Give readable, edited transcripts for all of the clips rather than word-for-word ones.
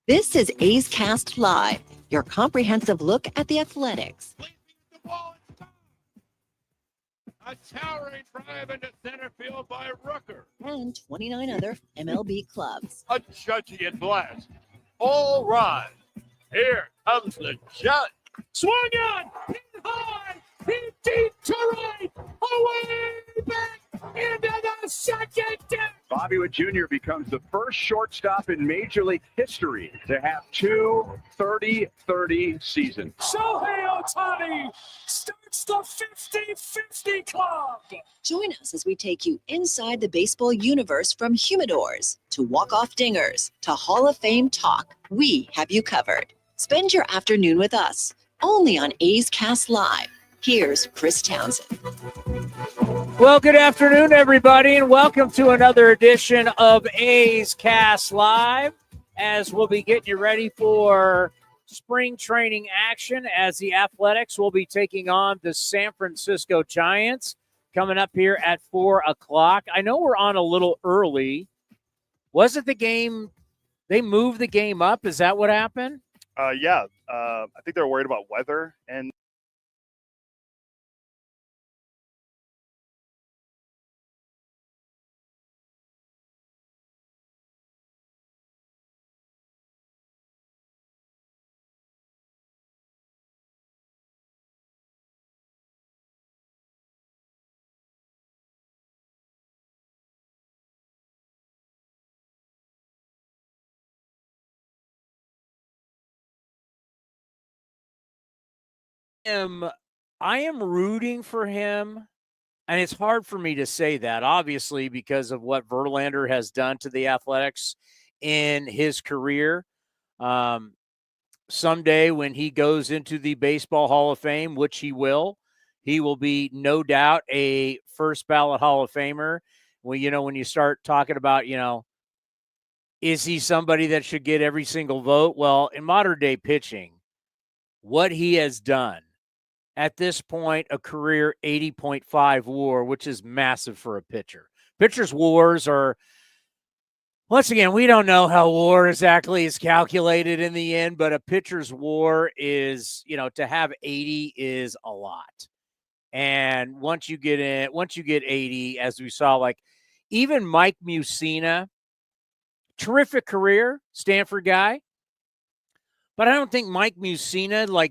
This is A's Cast Live, your comprehensive look at the Athletics. A towering drive into center field by Rooker. And 29 other MLB clubs. A judgy blast. All rise. Here comes the judge. Swung on. Hit high. Hit deep to right. Away back into the second deck. Bobby Witt Jr. becomes the first shortstop in Major League history to have two 30-30 seasons. Shohei Ohtani starts the 50-50 club. Join us as we take you inside the baseball universe, from humidors to walk-off dingers to Hall of Fame talk. We have you covered. Spend your afternoon with us, only on A's Cast Live. Here's Chris Townsend. Well, good afternoon, everybody, and welcome to another edition of A's Cast Live, as we'll be getting you ready for spring training action as the Athletics will be taking on the San Francisco Giants coming up here at 4 o'clock. I know we're on a little early. Was it the game? They moved the game up. Is that what happened? Yeah. I think they're worried about weather and I am rooting for him, and it's hard for me to say that, obviously, because of what Verlander has done to the Athletics in his career. Someday when he goes into the Baseball Hall of Fame, which he will be no doubt a first ballot Hall of Famer. Well, when you start talking about, is he somebody that should get every single vote? Well, in modern day pitching, what he has done at this point, a career 80.5 WAR, which is massive for a pitcher. Pitchers' WARs are, once again, we don't know how WAR exactly is calculated in the end, but a pitcher's WAR is, to have 80 is a lot. And once you get 80, as we saw, like even Mike Mussina, terrific career, Stanford guy. But I don't think Mike Mussina,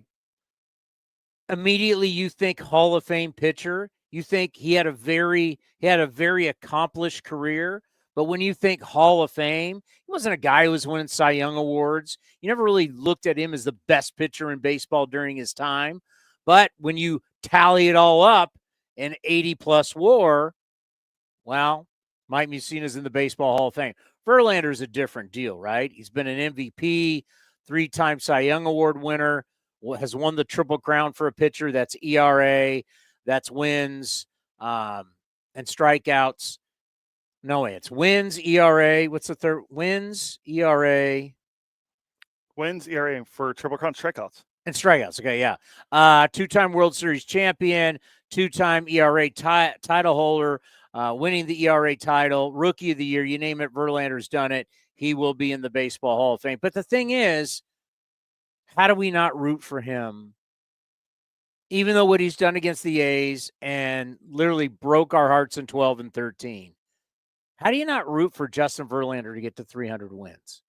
immediately you think Hall of Fame pitcher. You think he had a very accomplished career. But when you think Hall of Fame, he wasn't a guy who was winning Cy Young awards. You never really looked at him as the best pitcher in baseball during his time. But when you tally it all up, an 80-plus WAR, well, Mike Mussina's in the Baseball Hall of Fame. Verlander's a different deal, right? He's been an MVP, 3-time Cy Young Award winner, has won the Triple Crown for a pitcher. That's ERA, that's wins, and strikeouts. No, it's wins, ERA. What's the third? Wins, ERA. wins, ERA for Triple Crown, strikeouts. And strikeouts, okay, yeah. 2-time World Series champion, 2-time ERA title holder, winning the ERA title, Rookie of the Year, you name it, Verlander's done it. He will be in the Baseball Hall of Fame. But the thing is, how do we not root for him, even though what he's done against the A's and literally broke our hearts in 12 and 13? How do you not root for Justin Verlander to get to 300 wins?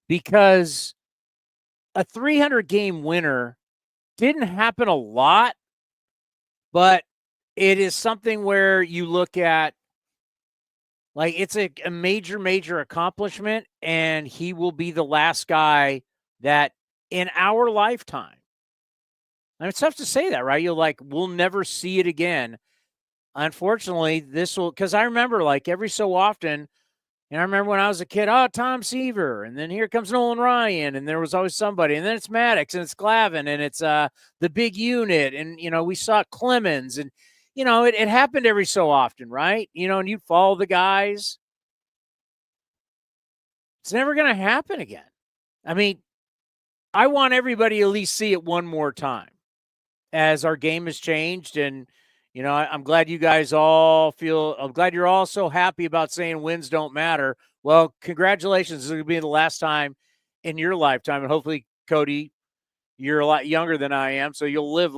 Because a 300-game winner didn't happen a lot, but it is something where you look at, it's a major, major accomplishment, and he will be the last guy that in our lifetime. And it's tough to say that, right? We'll never see it again. Unfortunately, because I remember every so often, and I remember when I was a kid, Tom Seaver, and then here comes Nolan Ryan, and there was always somebody, and then it's Maddox, and it's Glavine, and it's the big unit, and, we saw Clemens, and, it happened every so often, right? And you'd follow the guys. It's never going to happen again. I mean, I want everybody to at least see it one more time as our game has changed. And, I'm glad you guys I'm glad you're all so happy about saying wins don't matter. Well, congratulations. This is going to be the last time in your lifetime. And hopefully, Cody, you're a lot younger than I am, so you'll live,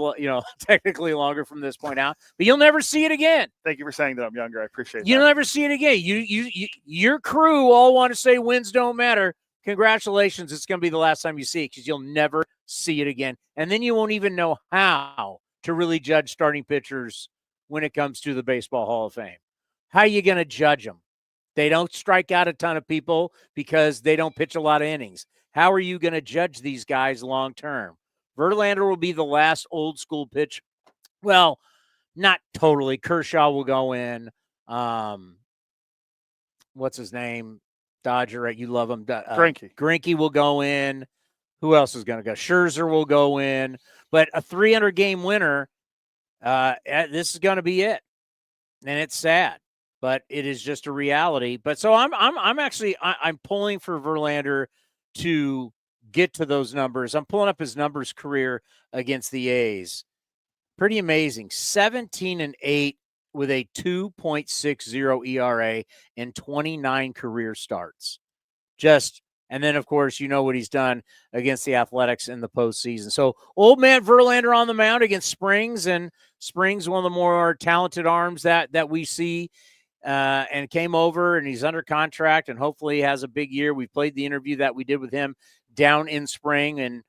technically longer from this point out. But you'll never see it again. Thank you for saying that I'm younger. I appreciate that. You'll never see it again. Your crew all want to say wins don't matter. Congratulations. It's going to be the last time you see it because you'll never see it again. And then you won't even know how to really judge starting pitchers when it comes to the Baseball Hall of Fame. How are you going to judge them? They don't strike out a ton of people because they don't pitch a lot of innings. How are you going to judge these guys long term? Verlander will be the last old school pitch. Well, not totally. Kershaw will go in. What's his name? Dodger, right? You love him. Greinke will go in. Who else is going to go? Scherzer will go in. But a 300-game winner, this is going to be it. And it's sad, but it is just a reality. But so I'm pulling for Verlander to get to those numbers. I'm pulling up his numbers career against the A's. Pretty amazing. 17-8 with a 2.60 ERA and 29 career starts. And then, of course, you know what he's done against the Athletics in the postseason. So, old man Verlander on the mound against Springs, and Springs, one of the more talented arms that we see, and came over, and he's under contract, and hopefully he has a big year. We played the interview that we did with him down in spring,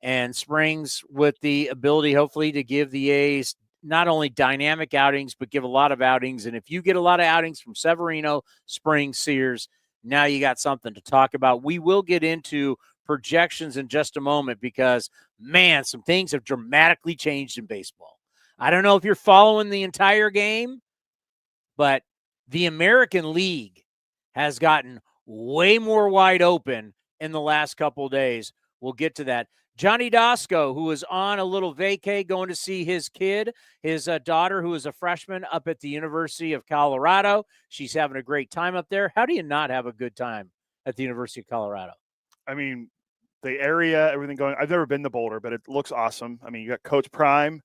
and Springs with the ability, hopefully, to give the A's not only dynamic outings, but give a lot of outings. And if you get a lot of outings from Severino, Springs, Sears, now you got something to talk about. We will get into projections in just a moment because, man, some things have dramatically changed in baseball. I don't know if you're following the entire game, but the American League has gotten way more wide open in the last couple of days. We'll get to that. Johnny Doskow, who is on a little vacay going to see his kid, his daughter, who is a freshman up at the University of Colorado. She's having a great time up there. How do you not have a good time at the University of Colorado? I mean, the area, everything going. I've never been to Boulder, but it looks awesome. I mean, you got Coach Prime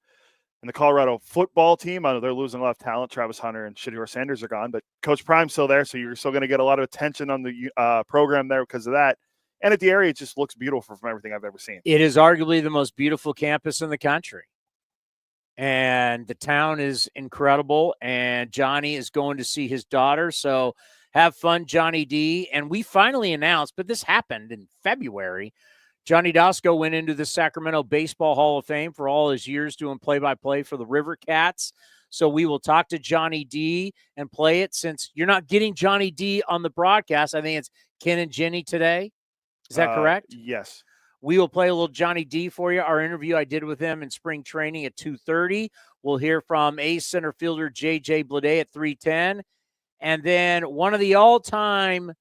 and the Colorado football team. I know they're losing a lot of talent. Travis Hunter and Shedeur Sanders are gone, but Coach Prime's still there, so you're still going to get a lot of attention on the program there because of that. And at the area, it just looks beautiful from everything I've ever seen. It is arguably the most beautiful campus in the country. And the town is incredible. And Johnny is going to see his daughter. So have fun, Johnny D. And we finally announced, but this happened in February, Johnny Doskow went into the Sacramento Baseball Hall of Fame for all his years doing play-by-play for the River Cats. So we will talk to Johnny D and play it. Since you're not getting Johnny D on the broadcast, I think it's Ken and Jenny today. Is that correct? Yes. We will play a little Johnny D for you. Our interview I did with him in spring training at 2:30. We'll hear from A's center fielder J.J. Bleday at 3:10. And then one of the all-time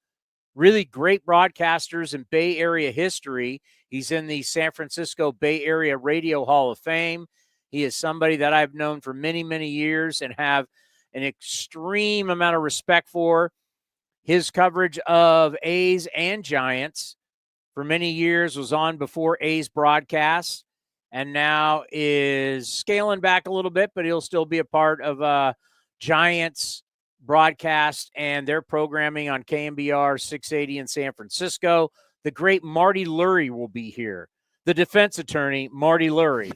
really great broadcasters in Bay Area history. He's in the San Francisco Bay Area Radio Hall of Fame. He is somebody that I've known for many, many years and have an extreme amount of respect for. His coverage of A's and Giants for many years was on before A's broadcasts, and now is scaling back a little bit, but he'll still be a part of Giants broadcast and their programming on KNBR 680 in San Francisco. The great Marty Lurie will be here. The defense attorney, Marty Lurie.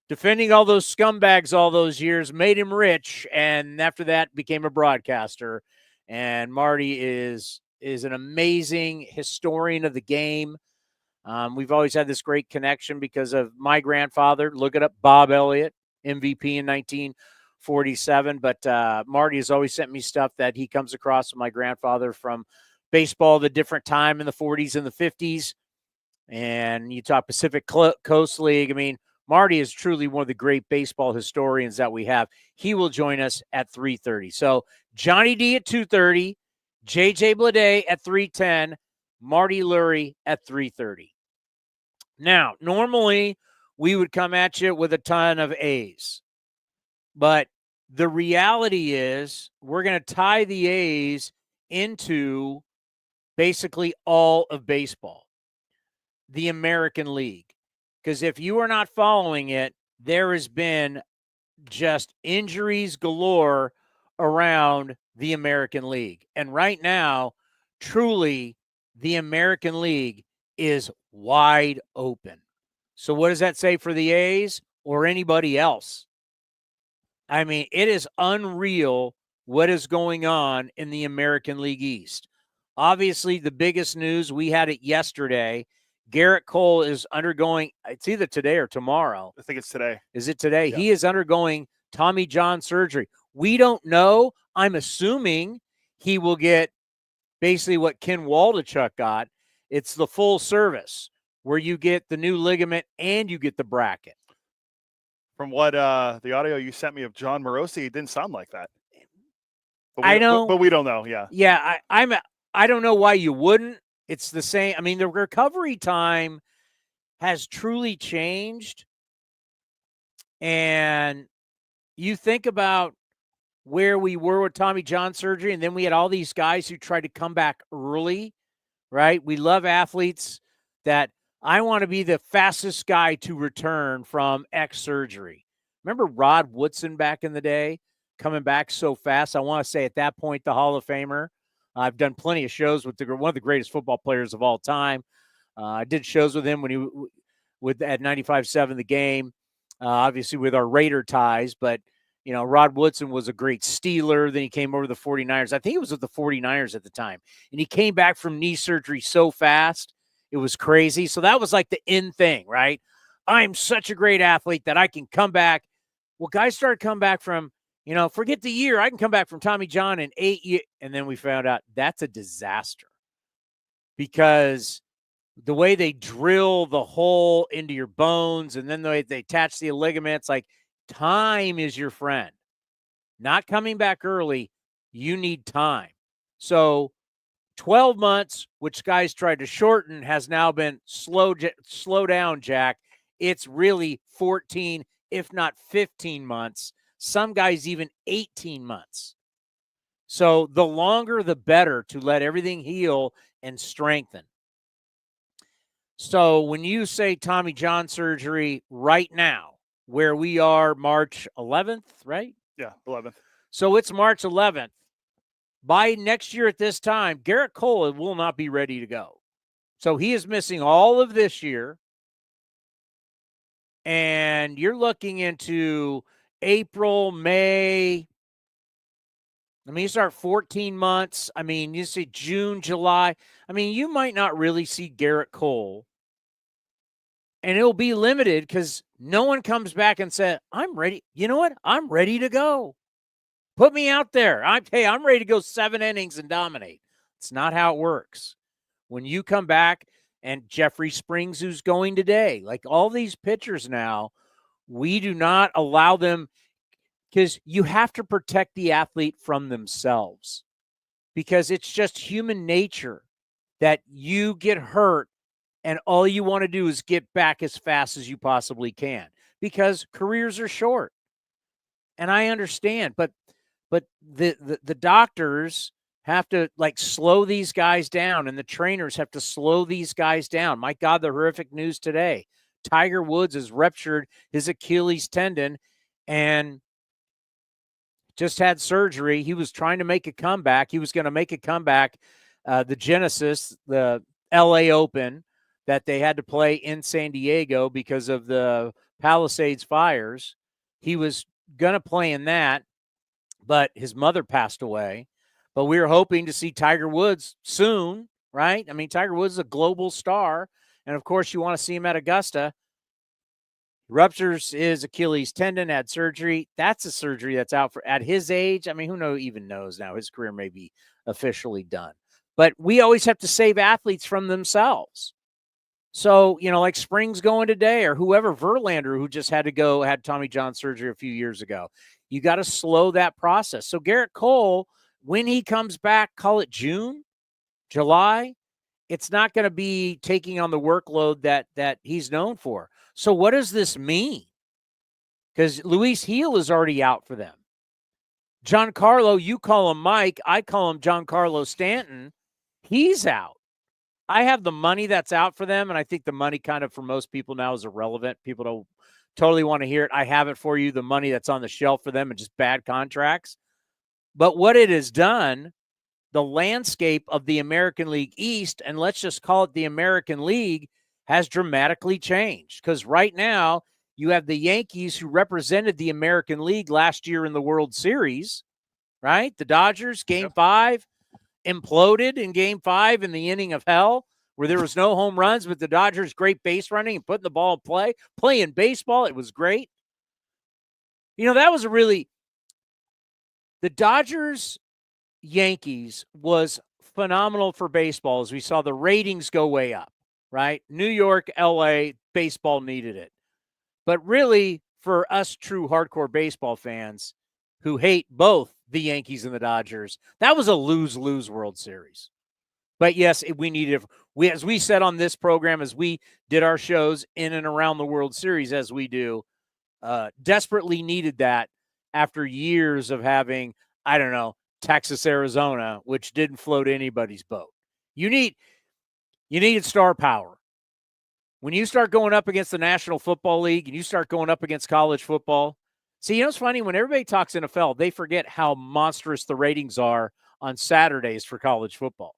Defending all those scumbags all those years, made him rich, and after that became a broadcaster. And Marty is an amazing historian of the game. We've always had this great connection because of my grandfather. Look it up, Bob Elliott, MVP in 1947. But Marty has always sent me stuff that he comes across with my grandfather from baseball, the different time in the 40s and the 50s. And you talk Pacific Coast League. I mean, Marty is truly one of the great baseball historians that we have. He will join us at 3:30. So Johnny D at 2:30, J.J. Bleday at 3:10, Marty Lurie at 3:30. Now, normally we would come at you with a ton of A's, but the reality is we're going to tie the A's into basically all of baseball, the American League. Because if you are not following it, there has been just injuries galore around the American League. And right now, truly, the American League is wide open. So what does that say for the A's or anybody else? I mean, it is unreal what is going on in the American League East. Obviously, the biggest news, we had it yesterday. Gerrit Cole is undergoing, it's either today or tomorrow. I think it's today. Is it today? Yeah. He is undergoing Tommy John surgery. We don't know. I'm assuming he will get basically what Ken Waldachuk got. It's the full service where you get the new ligament and you get the bracket. From what the audio you sent me of John Morosi, it didn't sound like that. I know. But we don't know, yeah. Yeah, I don't know why you wouldn't. It's the same. I mean, the recovery time has truly changed. And you think about where we were with Tommy John surgery, and then we had all these guys who tried to come back early, right? We love athletes that I want to be the fastest guy to return from X surgery. Remember Rod Woodson back in the day coming back so fast? I want to say at that point, the Hall of Famer. I've done plenty of shows with one of the greatest football players of all time. I did shows with him when he at 95.7 The Game, obviously with our Raider ties. But, you know, Rod Woodson was a great Steeler. Then he came over to the 49ers. I think he was with the 49ers at the time. And he came back from knee surgery so fast. It was crazy. So that was like the in thing, right? I'm such a great athlete that I can come back. Well, guys started coming back from, you know, forget the year. I can come back from Tommy John in 8 years. And then we found out that's a disaster because the way they drill the hole into your bones and then they attach the ligaments, like time is your friend. Not coming back early, you need time. So 12 months, which guys tried to shorten, has now been slow down, Jack. It's really 14, if not 15 months. Some guys even 18 months. So the longer, the better to let everything heal and strengthen. So when you say Tommy John surgery right now, where we are March 11th, right? Yeah, 11th. So it's March 11th. By next year at this time, Gerrit Cole will not be ready to go. So he is missing all of this year. And you're looking into April, May. I mean, you start 14 months. I mean, you see June, July. I mean, you might not really see Gerrit Cole. And it'll be limited because no one comes back and said, I'm ready. You know what? I'm ready to go. Put me out there. I'm ready to go 7 innings and dominate. It's not how it works. When you come back, and Jeffrey Springs, who's going today, like all these pitchers now, we do not allow them because you have to protect the athlete from themselves because it's just human nature that you get hurt and all you want to do is get back as fast as you possibly can because careers are short. And I understand, but the doctors have to like slow these guys down and the trainers have to slow these guys down. My God, the horrific news today. Tiger Woods has ruptured his Achilles tendon and just had surgery. He was trying to make a comeback. He was going to make a comeback. The Genesis, the LA Open that they had to play in San Diego because of the Palisades fires. He was going to play in that, but his mother passed away. But we were hoping to see Tiger Woods soon, right? I mean, Tiger Woods is a global star. And, of course, you want to see him at Augusta. Ruptures his Achilles tendon, had surgery. That's a surgery that's out for at his age. I mean, who even knows now? His career may be officially done. But we always have to save athletes from themselves. So, you know, like Springs going today or whoever, Verlander, who just had Tommy John surgery a few years ago. You got to slow that process. So Gerrit Cole, when he comes back, call it June, July, it's not going to be taking on the workload that he's known for. So what does this mean? Because Luis Gil is already out for them. Giancarlo, you call him Mike, I call him Giancarlo Stanton. He's out. I have the money that's out for them, and I think the money kind of for most people now is irrelevant. People don't totally want to hear it. I have it for you, the money that's on the shelf for them and just bad contracts. But what it has done the landscape of the American League East, and let's just call it the American League, has dramatically changed. Because right now, you have the Yankees, who represented the American League last year in the World Series, right? The Dodgers, Game 5, imploded in Game 5 in the inning of hell, where there was no home runs, but the Dodgers, great base running and putting the ball in play, playing baseball. It was great. That was the Dodgers-Yankees was phenomenal for baseball, as we saw the ratings go way up, right? New York, LA, baseball needed it. But really, for us true hardcore baseball fans who hate both the Yankees and the Dodgers, that was a lose-lose World Series. But yes, we needed, as we said on this program, as we did our shows in and around the World Series, as we do, desperately needed that after years of having, I don't know, Texas, Arizona, which didn't float anybody's boat. You needed star power. When you start going up against the National Football League and you start going up against college football, see, it's funny, when everybody talks NFL, they forget how monstrous the ratings are on Saturdays for college football.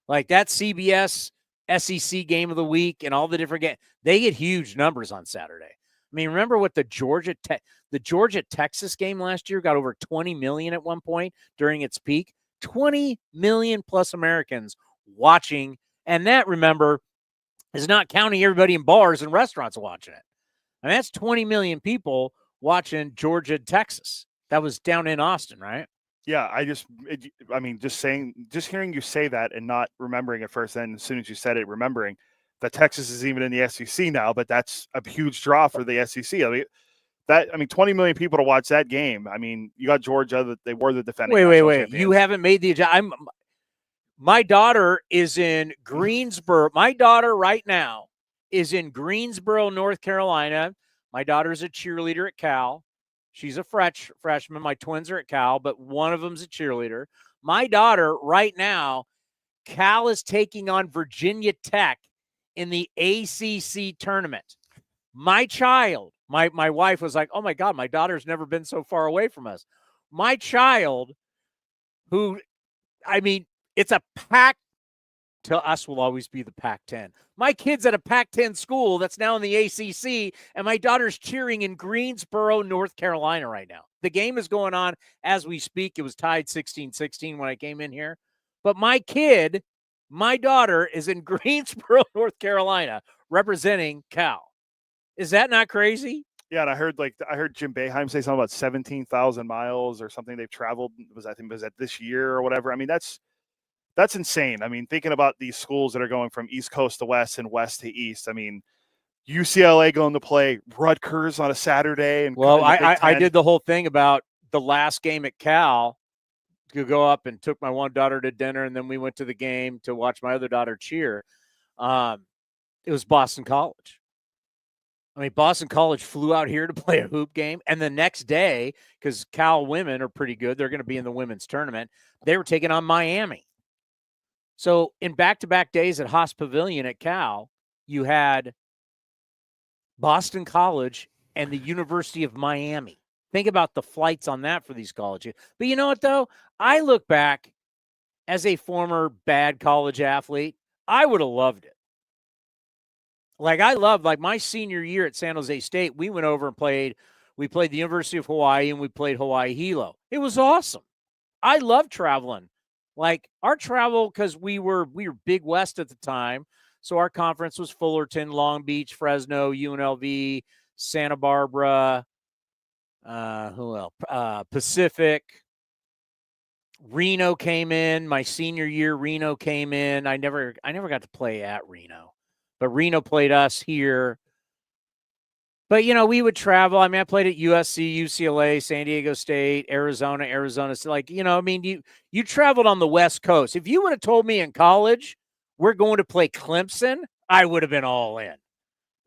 Like that CBS SEC game of the week and all the different games, they get huge numbers on Saturday. I mean, remember what the Georgia-Texas game last year got over 20 million at one point during its peak? 20 million plus Americans watching. And that, remember, is not counting everybody in bars and restaurants watching it. I mean, that's 20 million people watching Georgia-Texas. That was down in Austin, right? Yeah, just hearing you say that and not remembering at first, then as soon as you said it, remembering that Texas is even in the SEC now, but that's a huge draw for the SEC. 20 million people to watch that game. I mean, you got Georgia, they were the defending. Wait. You haven't made the adjustment. My daughter is in Greensboro. My daughter right now is in Greensboro, North Carolina. My daughter's a cheerleader at Cal. She's a freshman. My twins are at Cal, but one of them's a cheerleader. My daughter right now, Cal is taking on Virginia Tech in the ACC tournament. My child, my wife was like, oh my God, my daughter's never been so far away from us. My child, it's a Pac, to us will always be the Pac-10. My kid's at a Pac-10 school that's now in the ACC, and my daughter's cheering in Greensboro, North Carolina right now. The game is going on as we speak. It was tied 16-16 when I came in here. But my daughter is in Greensboro, North Carolina, representing Cal. Is that not crazy? Yeah, and I heard Jim Boeheim say something about 17,000 miles or something they've traveled. Was that this year or whatever? I mean, that's insane. I mean, thinking about these schools that are going from East Coast to West and West to East. I mean, UCLA going to play Rutgers on a Saturday. And I did the whole thing about the last game at Cal. To go up and took my one daughter to dinner, and then we went to the game to watch my other daughter cheer. It was Boston College. I mean, Boston College flew out here to play a hoop game, and the next day, because Cal women are pretty good, they're going to be in the women's tournament, they were taking on Miami. So in back-to-back days at Haas Pavilion at Cal, you had Boston College and the University of Miami. Think about the flights on that for these colleges. But you know what, though? I look back as a former bad college athlete, I would have loved it. Like my senior year at San Jose State, we went over and played the University of Hawaii, and we played Hawaii Hilo. It was awesome. I love traveling. Like our travel, because we were Big West at the time. So our conference was Fullerton, Long Beach, Fresno, UNLV, Santa Barbara, who else? Pacific. Reno came in. My senior year, Reno came in. I never got to play at Reno, but Reno played us here. But, we would travel. I mean, I played at USC, UCLA, San Diego State, Arizona. Like, you traveled on the West Coast. If you would have told me in college, we're going to play Clemson, I would have been all in.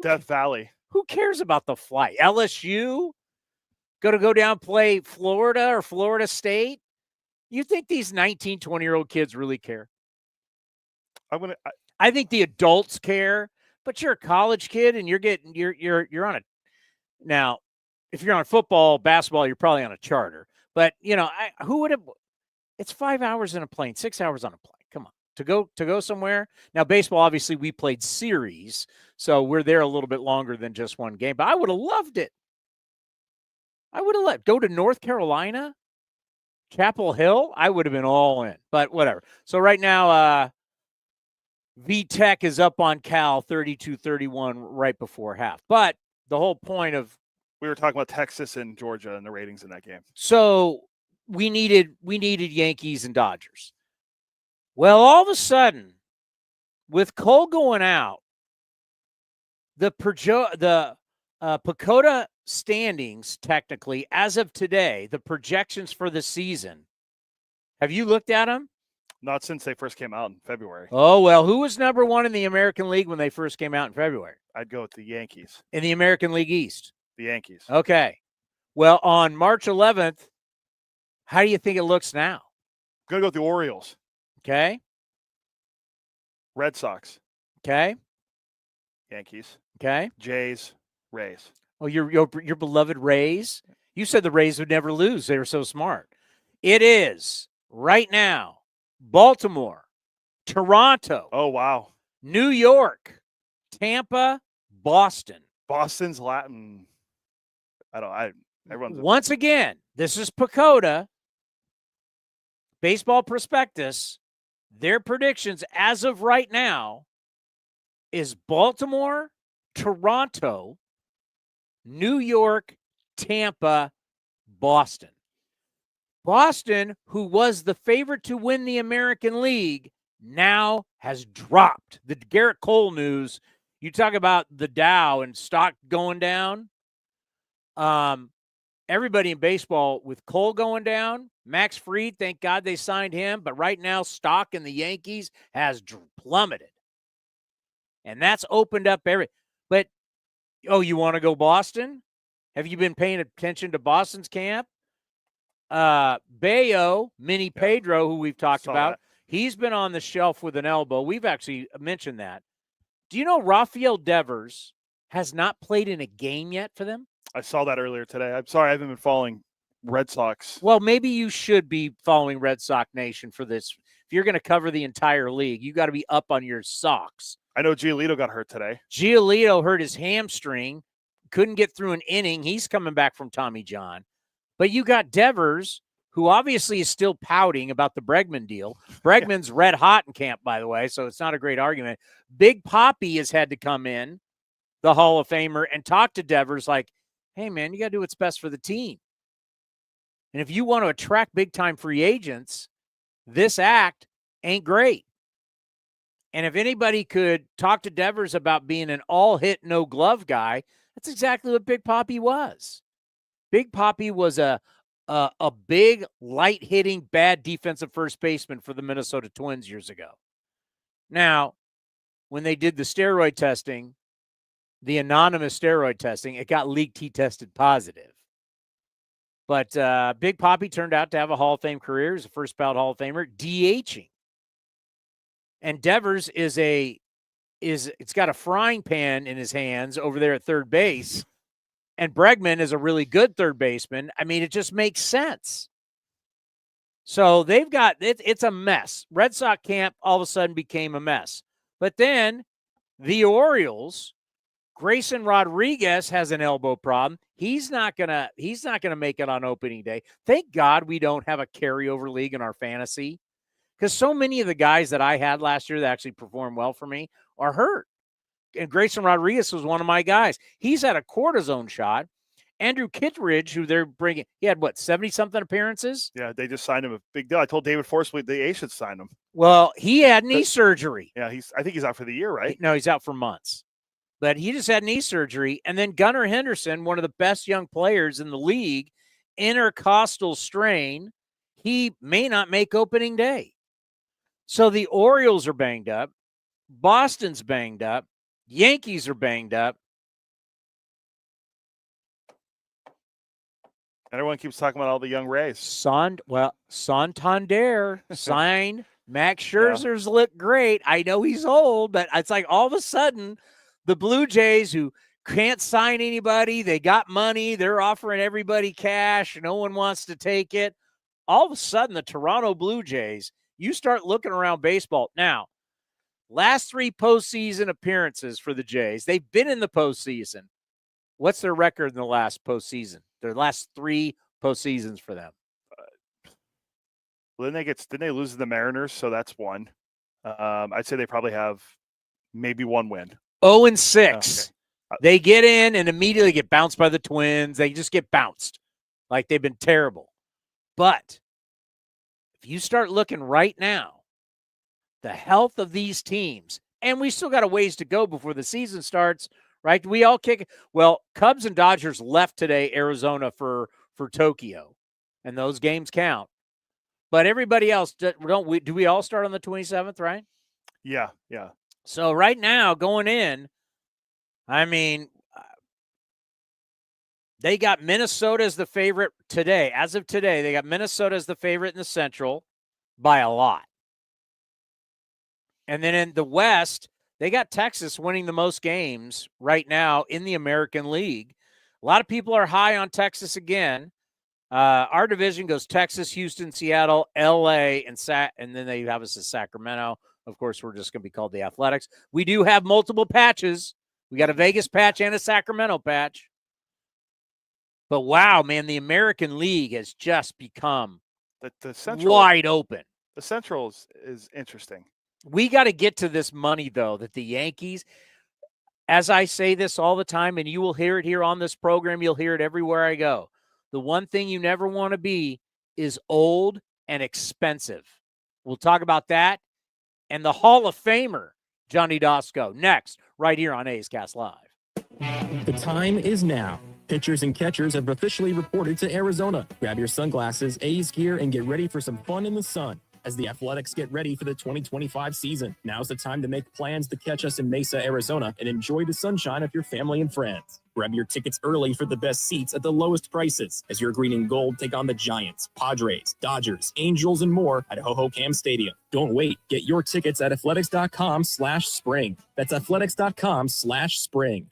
Death Valley. Who cares about the flight? LSU? Go down play Florida or Florida State? You think these 19, 20-year-old kids really care? I think the adults care, but you're a college kid and you're on a, now, if you're on football, basketball, you're probably on a charter. But, who would have, It's 5 hours in a plane, 6 hours on a plane. Come on. To go somewhere. Now, baseball, obviously, we played series, so we're there a little bit longer than just one game. But I would have loved it. I would have go to North Carolina, Chapel Hill. I would have been all in, but whatever. So right now, VTech is up on Cal 32-31 right before half. But the whole point of We were talking about Texas and Georgia and the ratings in that game. so we needed Yankees and Dodgers. Well, all of a sudden, with Cole going out, the PECOTA standings, technically, as of today, the projections for the season, have you looked at them? Not since they first came out in February. Oh, well, who was number one in the American League when they first came out in February? I'd go with the Yankees. In the American League East? The Yankees. Okay. Well, on March 11th, how do you think it looks now? I'm going to go with the Orioles. Okay. Red Sox. Okay. Yankees. Okay. Jays. Rays. Oh, your beloved Rays? You said the Rays would never lose. They were so smart. It is right now Baltimore, Toronto. Oh, wow. New York, Tampa, Boston. Boston's Latin. Everyone's Once again, this is PECOTA, Baseball Prospectus. Their predictions as of right now is Baltimore, Toronto, New York, Tampa, Boston. Boston, who was the favorite to win the American League, now has dropped. The Gerrit Cole news, you talk about the Dow and stock going down. Everybody in baseball with Cole going down, Max Fried, thank God they signed him, but right now stock in the Yankees has plummeted. And that's opened up but, you want to go Boston? Have you been paying attention to Boston's camp? Bayo, Mini Pedro, who we've talked about, he's been on the shelf with an elbow. We've actually mentioned that. Do you know Rafael Devers has not played in a game yet for them? I saw that earlier today. I'm sorry, I haven't been following Red Sox. Well, maybe you should be following Red Sox Nation for this. If you're going to cover the entire league, you got to be up on your socks. I know Giolito got hurt today. Giolito hurt his hamstring, couldn't get through an inning. He's coming back from Tommy John. But you got Devers, who obviously is still pouting about the Bregman deal. Bregman's red hot in camp, by the way, so it's not a great argument. Big Papi has had to come in, the Hall of Famer, and talk to Devers like, hey, man, you got to do what's best for the team. And if you want to attract big-time free agents, this act ain't great. And if anybody could talk to Devers about being an all-hit, no-glove guy, that's exactly what Big Papi was. Big Papi was a big, light-hitting, bad defensive first baseman for the Minnesota Twins years ago. Now, when they did the steroid testing, the anonymous steroid testing, it got leaked he tested positive. But Big Papi turned out to have a Hall of Fame career. He's a first ballot Hall of Famer, DHing. And Devers it's got a frying pan in his hands over there at third base. And Bregman is a really good third baseman. I mean, it just makes sense. So they've got it's a mess. Red Sox camp all of a sudden became a mess. But then the Orioles, Grayson Rodriguez has an elbow problem. He's not gonna make it on opening day. Thank God we don't have a carryover league in our fantasy, because so many of the guys that I had last year that actually performed well for me are hurt. And Grayson Rodriguez was one of my guys. He's had a cortisone shot. Andrew Kittredge, who they're bringing, he had 70-something appearances? Yeah, they just signed him a big deal. I told David Forsley the A should sign him. Well, he had knee surgery. Yeah, I think he's out for the year, right? No, he's out for months. But he just had knee surgery. And then Gunnar Henderson, one of the best young players in the league, intercostal strain. He may not make opening day. So the Orioles are banged up. Boston's banged up. Yankees are banged up. Everyone keeps talking about all the young Rays. Santander signed. Max Scherzer's look great. I know he's old, but it's like all of a sudden the Blue Jays, who can't sign anybody, they got money, they're offering everybody cash, no one wants to take it. all of a sudden the Toronto Blue Jays, you start looking around baseball. Now, last 3 postseason appearances for the Jays, they've been in the postseason. What's their record in the last postseason? Their last 3 postseasons for them. Well, didn't they lose to the Mariners? So that's 1. I'd say they probably have maybe 1 win. 0-6. Okay. They get in and immediately get bounced by the Twins. They just get bounced like they've been terrible. But if you start looking right now, the health of these teams, and we still got a ways to go before the season starts, right? We all kick. Well, Cubs and Dodgers left today, Arizona for Tokyo, and those games count. But everybody else, do we all start on the 27th, right? Yeah. So right now, going in, I mean, they got Minnesota as the favorite today. As of today, they got Minnesota as the favorite in the Central by a lot. And then in the West, they got Texas winning the most games right now in the American League. A lot of people are high on Texas again. Our division goes Texas, Houston, Seattle, LA, and then they have us as Sacramento. Of course, we're just going to be called the Athletics. We do have multiple patches. We got a Vegas patch and a Sacramento patch. But wow, man, the American League has just become the Central, wide open. The Central is interesting. We got to get to this money, though, that the Yankees, as I say this all the time, and you will hear it here on this program, you'll hear it everywhere I go. The one thing you never want to be is old and expensive. We'll talk about that and the Hall of Famer, Johnny Doskow, next, right here on A's Cast Live. The time is now. Pitchers and catchers have officially reported to Arizona. Grab your sunglasses, A's gear, and get ready for some fun in the sun as the Athletics get ready for the 2025 season. Now's the time to make plans to catch us in Mesa, Arizona, and enjoy the sunshine with your family and friends. Grab your tickets early for the best seats at the lowest prices as your green and gold take on the Giants, Padres, Dodgers, Angels, and more at Ho-Ho-Cam Stadium. Don't wait. Get your tickets at athletics.com/spring. That's athletics.com/spring.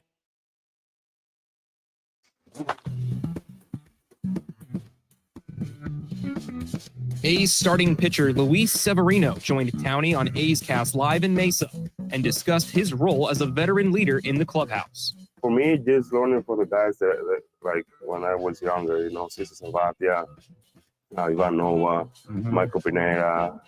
A's starting pitcher Luis Severino joined Towny on A's Cast Live in Mesa and discussed his role as a veteran leader in the clubhouse. For me, just learning from the guys that like when I was younger, Cesar Sabathia, Ivan Nova, Michael Pineda,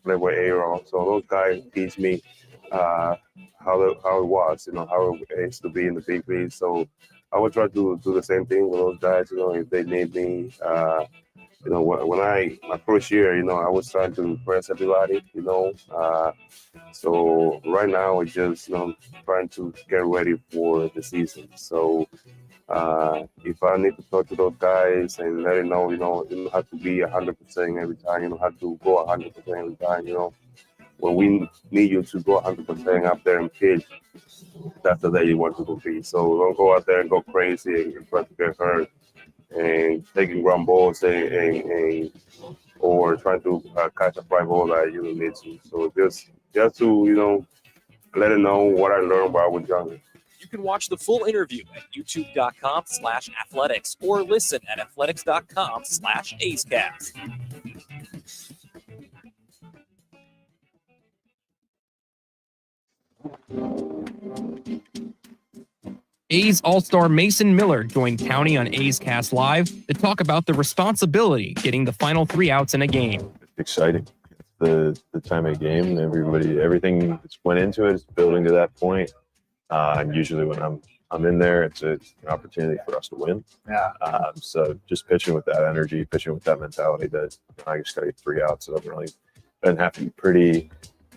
Playboy Aero. So those guys teach me how it was, how it is to be in the big leagues. So I would try to do the same thing with those guys, if they need me. When my first year, I was trying to impress everybody, So right now, it's just, trying to get ready for the season. So if I need to talk to those guys and let them know, you don't have to be 100% every time. You don't have to go 100% every time, When we need you to go 100% up there and pitch, that's the day you want to compete. So don't go out there and go crazy and try to get hurt and taking ground balls or trying to catch a fly ball that you don't need to. So just to, let them know what I learned while I was younger. You can watch the full interview at youtube.com/athletics or listen at athletics.com/AceCast. A's All-Star Mason Miller joined Towny on A's Cast Live to talk about the responsibility getting the final 3 outs in a game. It's exciting. It's the time of game. Everything that's went into it is building to that point. And usually when I'm in there, it's an opportunity for us to win. Yeah. So just pitching with that energy, pitching with that mentality that I just got to get 3 outs. It doesn't have to be pretty.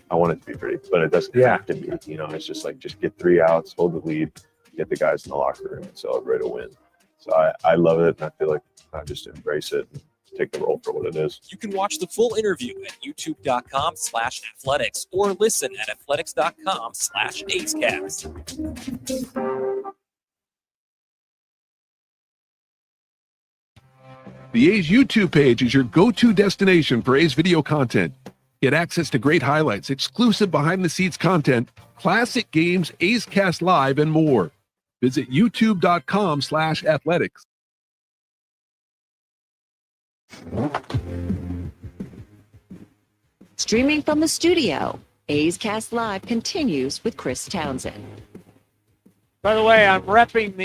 I want it to be pretty, but it doesn't have to be. It's just just get 3 outs, hold the lead, get the guys in the locker room and celebrate a win. So I love it, and I feel like I just embrace it and take the role for what it is. You can watch the full interview at youtube.com/athletics or listen at athletics.com/AceCast. The A's YouTube page is your go-to destination for A's video content. Get access to great highlights, exclusive behind-the-scenes content, classic games, A's Cast Live, and more. Visit youtube.com/athletics. Streaming from the studio, A's Cast Live continues with Chris Townsend. By the way, I'm repping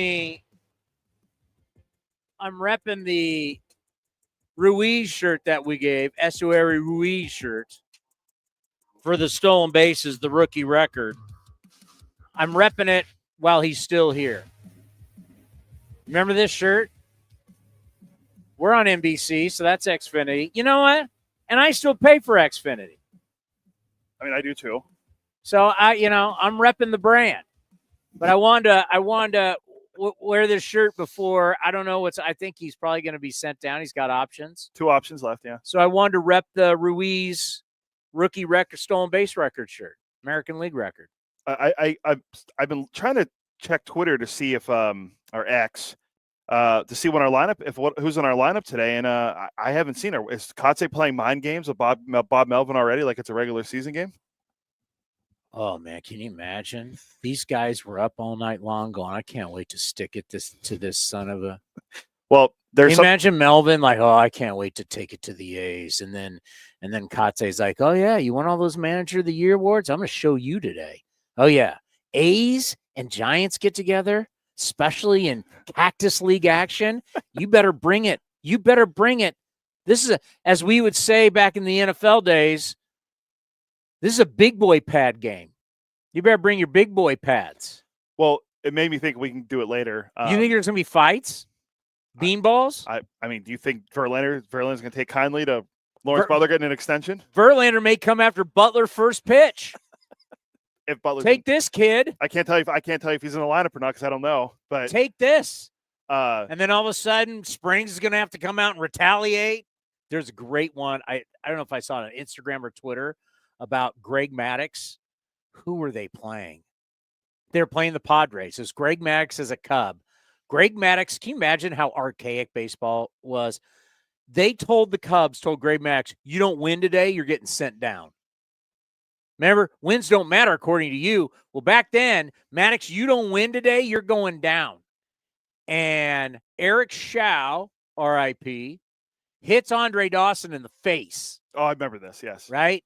the Ruiz shirt that we gave, Estuary Ruiz shirt for the stolen bases, the rookie record. I'm repping it while he's still here. Remember this shirt? We're on NBC, so that's Xfinity. You know what? And I still pay for Xfinity. I mean, I do too. So I'm repping the brand. But I wanted to wear this shirt before. I don't know I think he's probably going to be sent down. He's got options. 2 options left, yeah. So I wanted to rep the Ruiz rookie record, stolen base record shirt, American League record. I've been trying to check Twitter to see if our X to see when our lineup, who's in our lineup today, and I haven't seen her. Is Kotsay playing mind games with Bob Melvin already, like it's a regular season game? Oh man, can you imagine? These guys were up all night long going, I can't wait to stick it to this son of a. Well, imagine Melvin like, oh, I can't wait to take it to the A's, and then Kotsay's like, oh yeah, you won all those Manager of the Year awards. I'm going to show you today. Oh yeah, A's and Giants get together, especially in Cactus League action. You better bring it. You better bring it. This is as we would say back in the NFL days. This is a big boy pad game. You better bring your big boy pads. Well, it made me think we can do it later. You think there's going to be fights? Beanballs? I mean, do you think Verlander's going to take kindly to Lawrence Butler getting an extension? Verlander may come after Butler first pitch. If Butler take this, kid. I can't tell you if he's in the lineup or not because I don't know. But take this. And then all of a sudden, Springs is going to have to come out and retaliate. There's a great one. I don't know if I saw it on Instagram or Twitter about Greg Maddux. Who were they playing? They're playing the Padres. It's Greg Maddux as a Cub. Greg Maddux, can you imagine how archaic baseball was? They told Greg Maddux, you don't win today, you're getting sent down. Remember, wins don't matter according to you. Well, back then, Maddux, you don't win today, you're going down. And Eric Schau, RIP, hits Andre Dawson in the face. Oh, I remember this, yes. Right?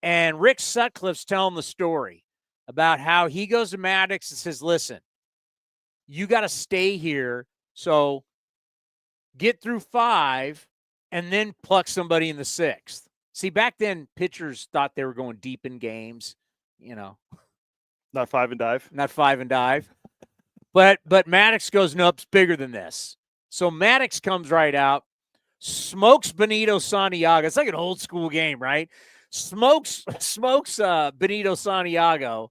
And Rick Sutcliffe's telling the story about how he goes to Maddux and says, listen, you got to stay here. So get through 5 and then pluck somebody in the 6th. See, back then, pitchers thought they were going deep in games, Not 5 and dive. Not 5 and dive. But Maddux goes, no, it's bigger than this. So Maddux comes right out, smokes Benito Santiago. It's like an old school game, right? Smokes Benito Santiago.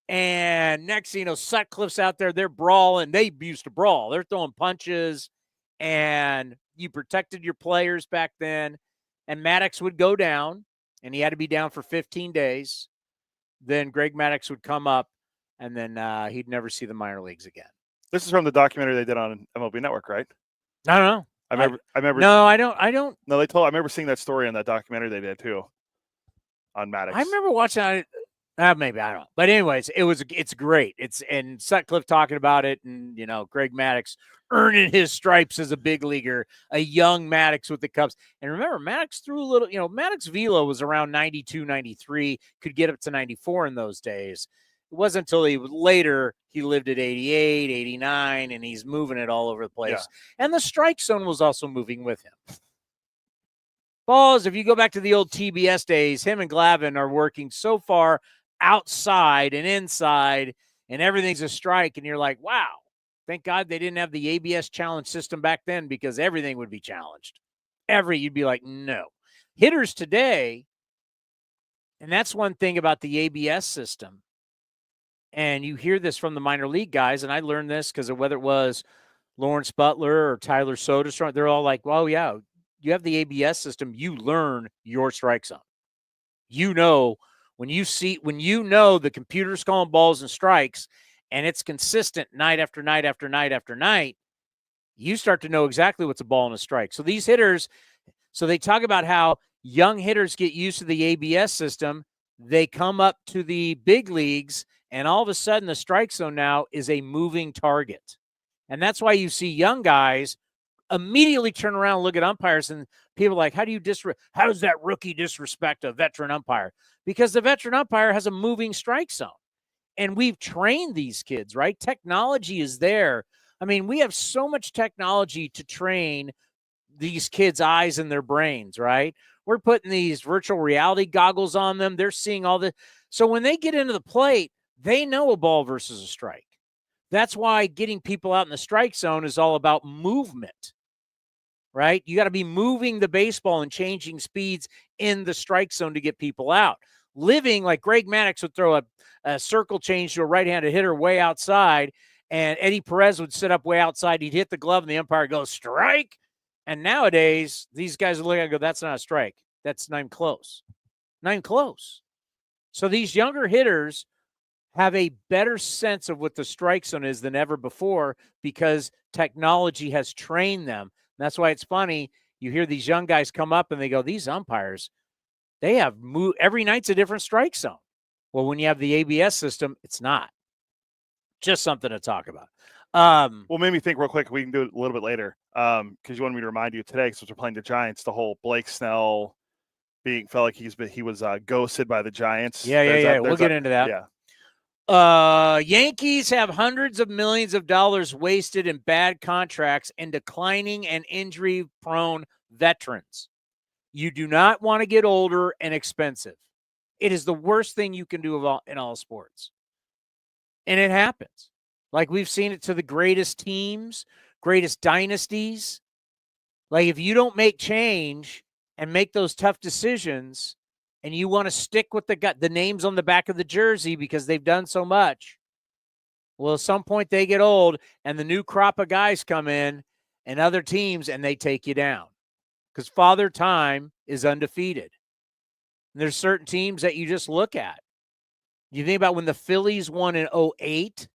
And next thing you know, Sutcliffe's out there. They're brawling. They used to brawl. They're throwing punches. And you protected your players back then. And Maddux would go down. And he had to be down for 15 days. Then Greg Maddux would come up. And then he'd never see the minor leagues again. This is from the documentary they did on MLB Network, right? No. I remember. No, I don't. No, I remember seeing that story on that documentary they did too. On Maddux. I remember watching it. Maybe I don't know. But anyways, it's great. And Sutcliffe talking about it, and Greg Maddux earning his stripes as a big leaguer, a young Maddux with the Cubs. And remember, Maddux threw a little. Maddux velo was around 92, 93, could get up to 94 in those days. It wasn't until later he lived at 88, 89, and he's moving it all over the place. Yeah. And the strike zone was also moving with him. Balls, if you go back to the old TBS days, him and Glavine are working so far outside and inside, and everything's a strike, and you're like, wow, thank God they didn't have the ABS challenge system back then because everything would be challenged. You'd be like, no. Hitters today, and that's one thing about the ABS system, and you hear this from the minor league guys, and I learned this because of whether it was Lawrence Butler or Tyler Soderstrom, they're all like, well, yeah, you have the ABS system, you learn your strike zone. When you know the computer's calling balls and strikes, and it's consistent night after night after night after night, you start to know exactly what's a ball and a strike. So these hitters, they talk about how young hitters get used to the ABS system. They come up to the big leagues, and all of a sudden the strike zone now is a moving target. And that's why you see young guys immediately turn around and look at umpires, and people are like, how does that rookie disrespect a veteran umpire? Because the veteran umpire has a moving strike zone. And we've trained these kids, right? Technology is there. I mean, we have so much technology to train these kids' eyes and their brains, right? We're putting these virtual reality goggles on them. They're seeing all the. So when they get into the plate, they know a ball versus a strike. That's why getting people out in the strike zone is all about movement, right? You got to be moving the baseball and changing speeds in the strike zone to get people out. Living like Greg Maddux would throw a circle change to a right-handed hitter way outside, and Eddie Perez would sit up way outside. He'd hit the glove, and the umpire goes, strike. And nowadays, these guys look at it and go, that's not a strike. That's not even close. Not even close. So these younger hitters have a better sense of what the strike zone is than ever before because technology has trained them. And that's why it's funny. You hear these young guys come up, and they go, these umpires, they have every night's a different strike zone. Well, when you have the ABS system, it's not. Just something to talk about. Well, made me think real quick. We can do it a little bit later because you wanted me to remind you today because we're playing the Giants. The whole Blake Snell felt like he was ghosted by the Giants. Yeah. We'll get into that. Yeah. Yankees have hundreds of millions of dollars wasted in bad contracts and declining and injury-prone veterans. You do not want to get older and expensive. It is the worst thing you can do in all sports. And it happens. Like we've seen it to the greatest teams, greatest dynasties. Like if you don't make change and make those tough decisions and you want to stick with the names on the back of the jersey because they've done so much, well, at some point they get old and the new crop of guys come in and other teams and they take you down. Because Father Time is undefeated. And there's certain teams that you just look at. You think about when the Phillies won in 2008,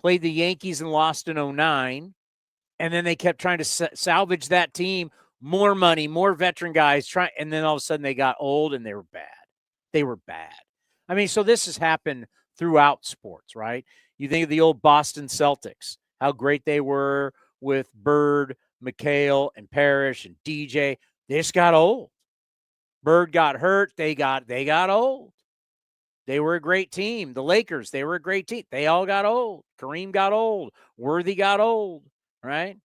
played the Yankees and lost in 2009, and then they kept trying to salvage that team, more money, more veteran guys, and then all of a sudden they got old and they were bad. They were bad. I mean, so this has happened throughout sports, right? You think of the old Boston Celtics, how great they were with Bird, McHale, and Parrish, and DJ. They just got old. Bird got hurt. They got old. They were a great team. The Lakers, they were a great team. They all got old. Kareem got old. Worthy got old, right?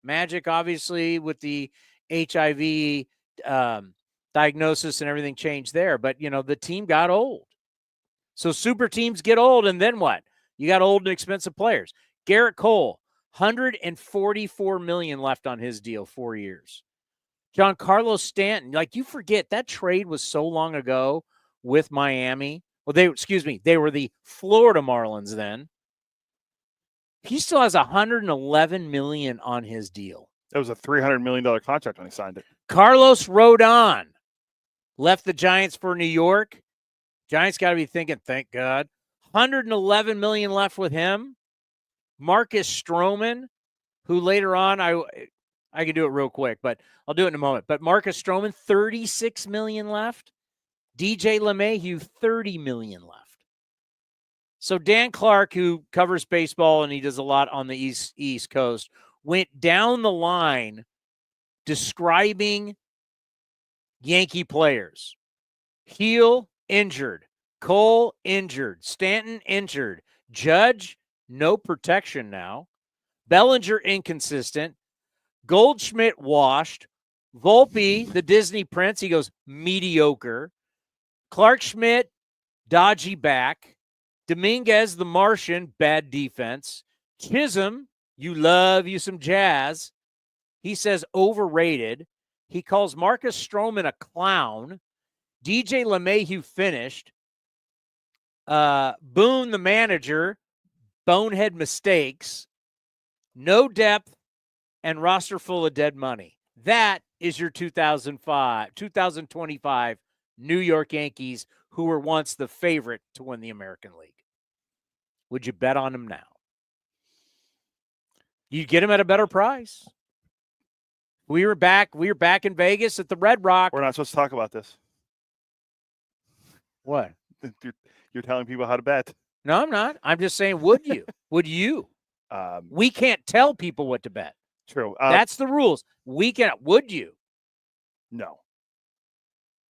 Magic, obviously, with the HIV diagnosis and everything changed there. But, the team got old. So super teams get old, and then what? You got old and expensive players. Gerrit Cole, $144 million left on his deal, 4 years. Giancarlo Stanton, you forget that trade was so long ago with Miami. Well, they were the Florida Marlins then. He still has $111 million on his deal. That was a $300 million contract when he signed it. Carlos Rodon left the Giants for New York. Giants got to be thinking, thank God. $111 million left with him. Marcus Stroman, who later on, I can do it real quick, but I'll do it in a moment. But Marcus Stroman, $36 million left. DJ LeMahieu, $30 million left. So Dan Clark, who covers baseball and he does a lot on the East Coast, went down the line describing Yankee players. Heel, injured. Cole, injured. Stanton, injured. Judge, no protection now. Bellinger, inconsistent. Goldschmidt, washed. Volpe, the Disney prince, he goes, mediocre. Clark Schmidt, dodgy back. Dominguez, the Martian, bad defense. Chisholm, you love you some Jazz. He says overrated. He calls Marcus Stroman a clown. DJ LeMahieu finished. Boone, the manager, bonehead mistakes. No depth and roster full of dead money. That is your 2025 New York Yankees, who were once the favorite to win the American League. Would you bet on them now? You'd get them at a better price. We were back in Vegas at the Red Rock. We're not supposed to talk about this. What? You're telling people how to bet. No, I'm not. I'm just saying, would you? Would you? We can't tell people what to bet. True. That's the rules. Would you? No.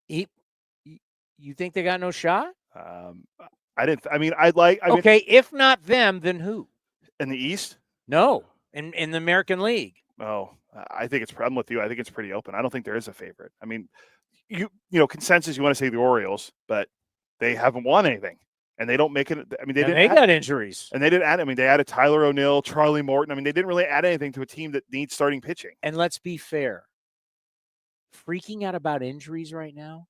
You think they got no shot? I didn't. I mean, I'd like. I mean, okay, if not them, then who? In the East? No, in the American League. Oh, I think it's. I'm with you. I think it's pretty open. I don't think there is a favorite. I mean, you know, consensus. You want to say the Orioles, but they haven't won anything, and they don't make it. I mean, they got injuries, and they didn't add. I mean, they added Tyler O'Neill, Charlie Morton. I mean, they didn't really add anything to a team that needs starting pitching. And let's be fair. Freaking out about injuries right now.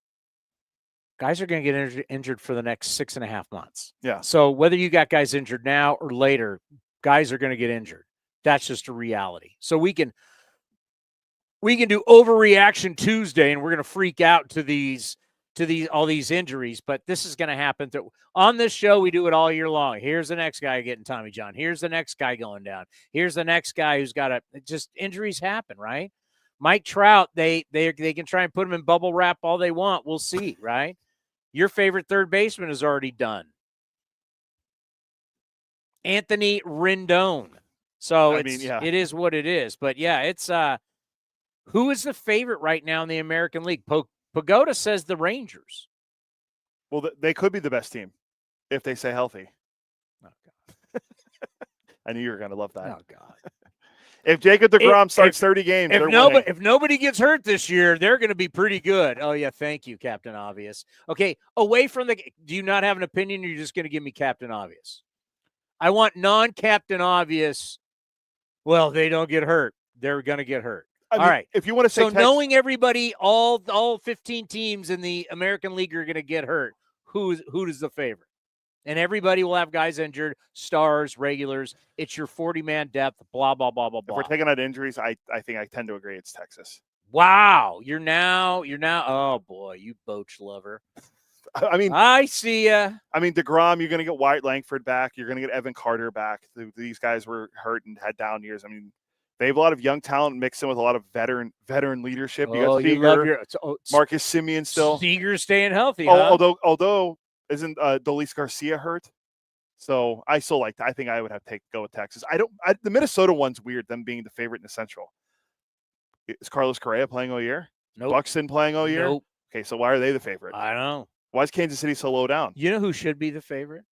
Guys are going to get injured for the next 6.5 months. Yeah. So whether you got guys injured now or later, guys are going to get injured. That's just a reality. So we can do overreaction Tuesday, and we're going to freak out to all these injuries. But this is going to happen. On this show, we do it all year long. Here's the next guy getting Tommy John. Here's the next guy going down. Here's the next guy who's got just injuries happen, right? Mike Trout, they can try and put him in bubble wrap all they want. We'll see, right? Your favorite third baseman is already done. Anthony Rendon. So it is what it is. But yeah, it's who is the favorite right now in the American League? PECOTA says the Rangers. Well, they could be the best team if they stay healthy. Oh God. I knew you were going to love that. Oh God. If Jacob deGrom starts 30 games, if nobody gets hurt this year, they're going to be pretty good. Oh, yeah, thank you, Captain Obvious. Okay, away from do you not have an opinion, or you're just going to give me Captain Obvious? I want non-Captain Obvious. Well, they don't get hurt. They're going to get hurt. All right. If you want to say knowing everybody, all 15 teams in the American League are going to get hurt, who is the favorite? And everybody will have guys injured, stars, regulars. It's your 40-man depth, blah, blah, blah, blah, blah. If we're taking out injuries, I think I tend to agree it's Texas. Wow. You're now, oh, boy, you Boch lover. I mean, I see ya. I mean, DeGrom, you're going to get Wyatt Langford back. You're going to get Evan Carter back. These guys were hurt and had down years. I mean, they have a lot of young talent mixed in with a lot of veteran leadership. You got Seager, Marcus Semien still. Seager's staying healthy, huh? Although isn't Dolis Garcia hurt? So I still like that. I think I would have to go with Texas. The Minnesota one's weird, them being the favorite in the Central. Is Carlos Correa playing all year? Nope. Buxton playing all year? Nope. Okay, so why are they the favorite? I don't know. Why is Kansas City so low down? You know who should be the favorite?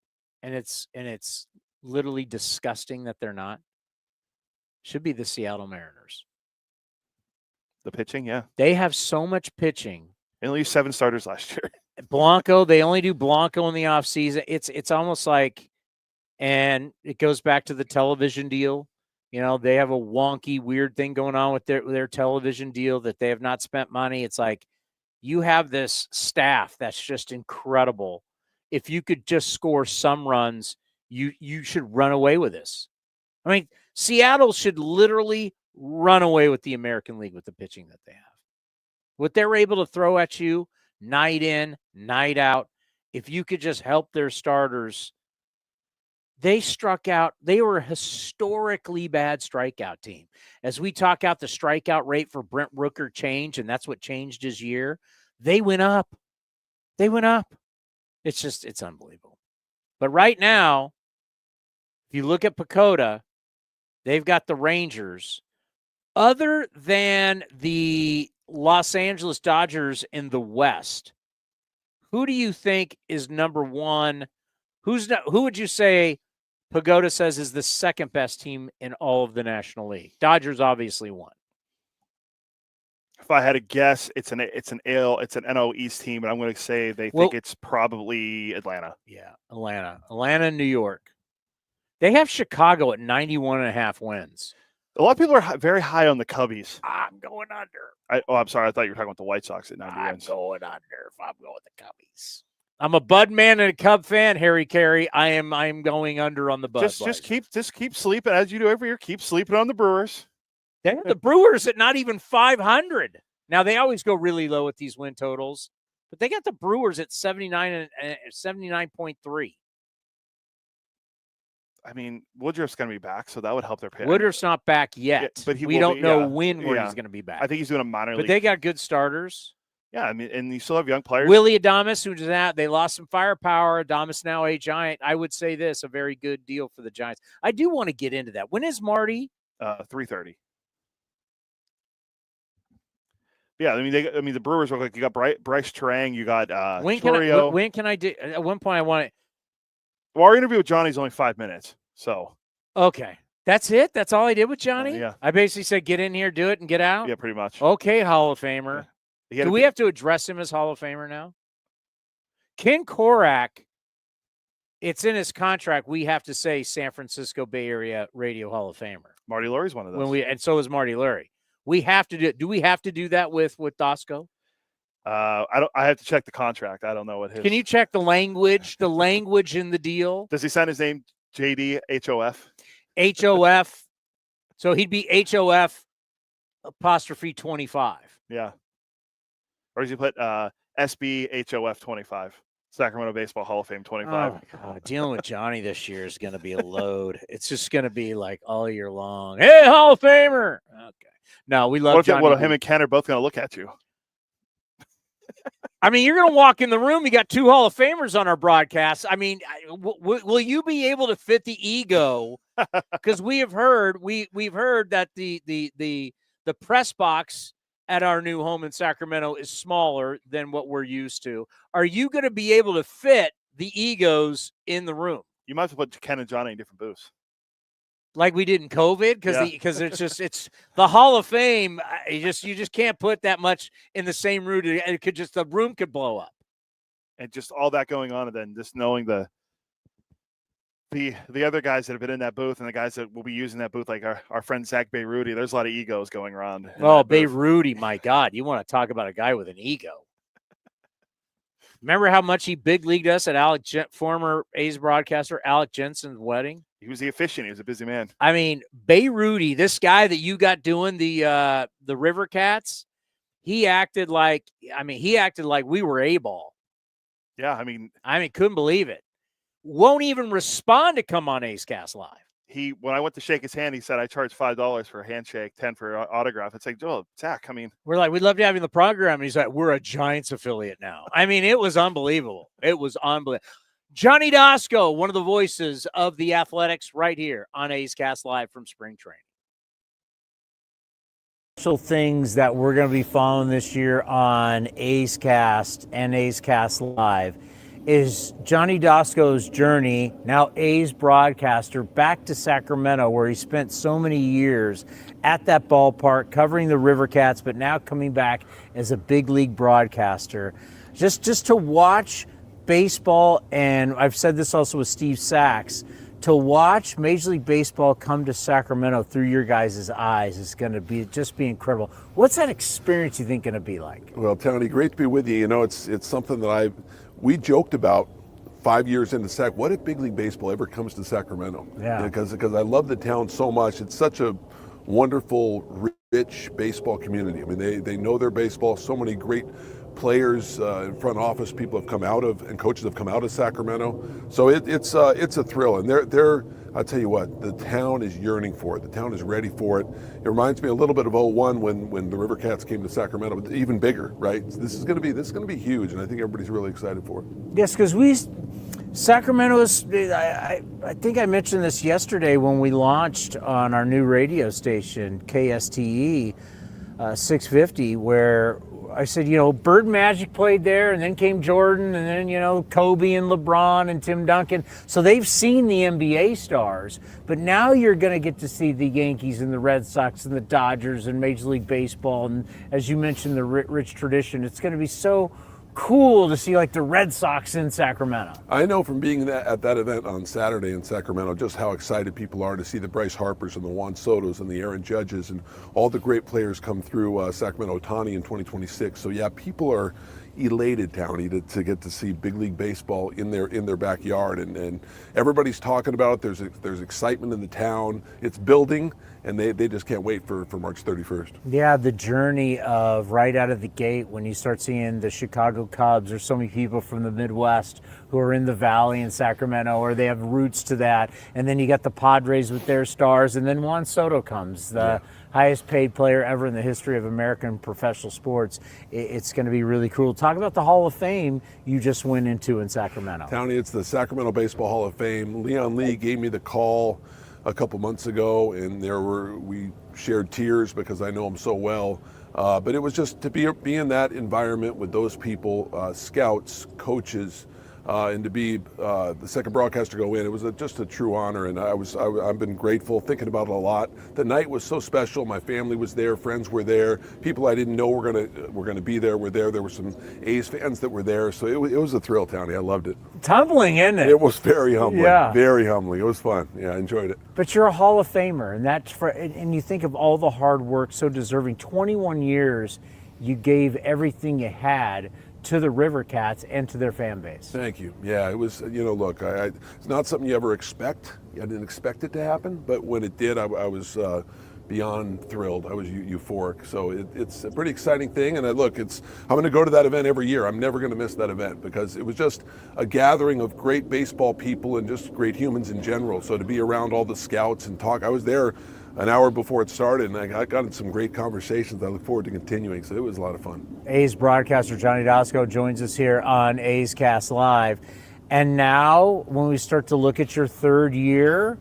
And it's literally disgusting that they're not. Should be the Seattle Mariners. The pitching, yeah. They have so much pitching. They only used 7 starters last year. Blanco, they only do Blanco in the offseason. It's almost like, and it goes back to the television deal. You know, they have a wonky, weird thing going on with their television deal that they have not spent money. It's like you have this staff that's just incredible. If you could just score some runs, you should run away with this. I mean, Seattle should literally run away with the American League with the pitching that they have. What they're able to throw at you night in, night out, if you could just help their starters. They struck out. They were a historically bad strikeout team. As we talk out the strikeout rate for Brent Rooker change, and that's what changed his year, they went up. They went up. It's unbelievable. But right now, if you look at PECOTA, they've got the Rangers. Other than the Los Angeles Dodgers in the West, who do you think is number one? Who would you say PECOTA says is the second best team in all of the National League? Dodgers obviously won. If I had to guess, it's an NL East team, but I'm going to say they think it's probably Atlanta. Yeah, Atlanta, New York. They have Chicago at 91.5 wins. A lot of people are very high on the Cubbies. I'm going under. I'm sorry. I thought you were talking about the White Sox at 90 wins. I'm going under if I'm going with the Cubbies. I'm a Bud man and a Cub fan, Harry Carey. I am going under on the Bud. Just keep sleeping as you do every year. Keep sleeping on the Brewers. They have the Brewers at not even 500. Now they always go really low with these win totals, but they got the Brewers at 79 and 79.3. I mean, Woodruff's going to be back, so that would help their pitch. Woodruff's not back yet, yeah, but we don't know when he's going to be back. I think he's doing a minor league. But they got good starters. Yeah, I mean, and you still have young players. Willie Adames, who's out, they lost some firepower. Adames now a Giant. I would say a very good deal for the Giants. I do want to get into that. When is Marty? 3:30. Yeah, I mean, the Brewers look like you got Bryce Terang, you got When can I do? At one point, I want it. Well, our interview with Johnny's only 5 minutes, so. Okay, that's it. That's all I did with Johnny. Yeah. I basically said, get in here, do it, and get out. Yeah, pretty much. Okay, Hall of Famer. Yeah. Do we have to address him as Hall of Famer now? Ken Korak, it's in his contract. We have to say San Francisco Bay Area Radio Hall of Famer. Marty Lurie's one of those. And so is Marty Lurie. We have to do. Do we have to do that with Doskow? I have to check the contract. I don't know what his. Can you check the language? The language in the deal. Does he sign his name JD HOF? HOF. So he'd be HOF apostrophe 25. Yeah. Or does he put SB HOF 25? Sacramento Baseball Hall of Fame 25. Oh, God. Dealing with Johnny this year is going to be a load. It's just going to be like all year long. Hey, Hall of Famer. Okay. No, we love Johnny. Well, him and Ken are both going to look at you. I mean, you're going to walk in the room. You got 2 Hall of Famers on our broadcast. I mean, will you be able to fit the ego? Because we've heard that the press box at our new home in Sacramento is smaller than what we're used to. Are you going to be able to fit the egos in the room? You might have to put Ken and Johnny in different booths. Like we did in COVID, because it's the Hall of Fame. You just can't put that much in the same room. The room could blow up, and just all that going on, and then just knowing the other guys that have been in that booth and the guys that will be using that booth, like our friend Zach Bayruti. There's a lot of egos going around. Oh, Bayruti, my God! You want to talk about a guy with an ego? Remember how much he big leagued us at former A's broadcaster Alec Jensen's wedding? He was the officiant. He was a busy man. I mean, Bayruti, this guy that you got doing the River Cats, he acted like we were A-ball. Yeah, I mean, couldn't believe it. Won't even respond to come on A's Cast Live. When I went to shake his hand, he said, I charge $5 for a handshake, 10 for an autograph. It's like, oh, Zach, I mean. We're like, we'd love to have you in the program. And he's like, we're a Giants affiliate now. I mean, it was unbelievable. It was unbelievable. Johnny Doskow, one of the voices of the Athletics right here on A's Cast Live from spring training. Special things that we're going to be following this year on A's Cast and A's Cast Live is Johnny Doskow's journey, now A's broadcaster, back to Sacramento, where he spent so many years at that ballpark covering the River Cats, but now coming back as a big league broadcaster. Just to watch baseball, and I've said this also with Steve Sachs, to watch Major League Baseball come to Sacramento through your guys' eyes is going to be incredible. What's that experience you think going to be like? Well, Towny, great to be with you. You know, it's something that we joked about 5 years into Sac. What if Big League Baseball ever comes to Sacramento? Yeah. Because I love the town so much. It's such a wonderful, rich baseball community. I mean, they know their baseball. So many great players in front office, people have come out of, and coaches have come out of Sacramento. So it's a thrill. And they're I'll tell you what, the town is yearning for it. The town is ready for it. It reminds me a little bit of 01 when the River Cats came to Sacramento, but even bigger, right? This is going to be huge, and I think everybody's really excited for it. Yes, because Sacramento is, I think I mentioned this yesterday when we launched on our new radio station, KSTE 650, where I said, Bird Magic played there, and then came Jordan, and then, Kobe and LeBron and Tim Duncan. So they've seen the NBA stars, but now you're going to get to see the Yankees and the Red Sox and the Dodgers and Major League Baseball. And as you mentioned, the rich tradition. It's going to be so cool to see like the Red Sox in Sacramento. I know from being at that event on Saturday in Sacramento just how excited people are to see the Bryce Harpers and the Juan Sotos and the Aaron Judges and all the great players come through Sacramento Towny in 2026. So yeah, people are elated, Towny, to get to see Big League Baseball in their backyard, and everybody's talking about it. There's excitement in the town. It's building, and they just can't wait for March 31st. Yeah, the journey of right out of the gate when you start seeing the Chicago Cubs or so many people from the Midwest who are in the Valley in Sacramento, or they have roots to that, and then you got the Padres with their stars, and then Juan Soto comes, the highest paid player ever in the history of American professional sports. It's going to be really cool. Talk about the Hall of Fame you just went into in Sacramento. Towny, it's the Sacramento Baseball Hall of Fame. Leon Lee gave me the call a couple months ago, and we shared tears because I know him so well. But it was just to be in that environment with those people, scouts, coaches, and to be the second broadcaster go in, it was just a true honor, and I've been grateful, thinking about it a lot. The night was so special. My family was there, friends were there, people I didn't know were gonna be there were there. There were some A's fans that were there, so it was a thrill, Towny. I loved it. It's humbling, isn't it? It was very humbling. Yeah. Very humbling. It was fun. Yeah, I enjoyed it. But you're a Hall of Famer, and you think of all the hard work, so deserving. 21 years, you gave everything you had to the River Cats and to their fan base. Thank you. Yeah, it was, look, it's not something you ever expect. I didn't expect it to happen, but when it did, I was beyond thrilled. I was euphoric. So it's a pretty exciting thing. And I'm going to go to that event every year. I'm never going to miss that event because it was just a gathering of great baseball people and just great humans in general. So to be around all the scouts and talk, I was there an hour before it started, and I got in some great conversations I look forward to continuing, so it was a lot of fun. A's broadcaster Johnny Doskow joins us here on A's Cast Live. And now, when we start to look at your third year,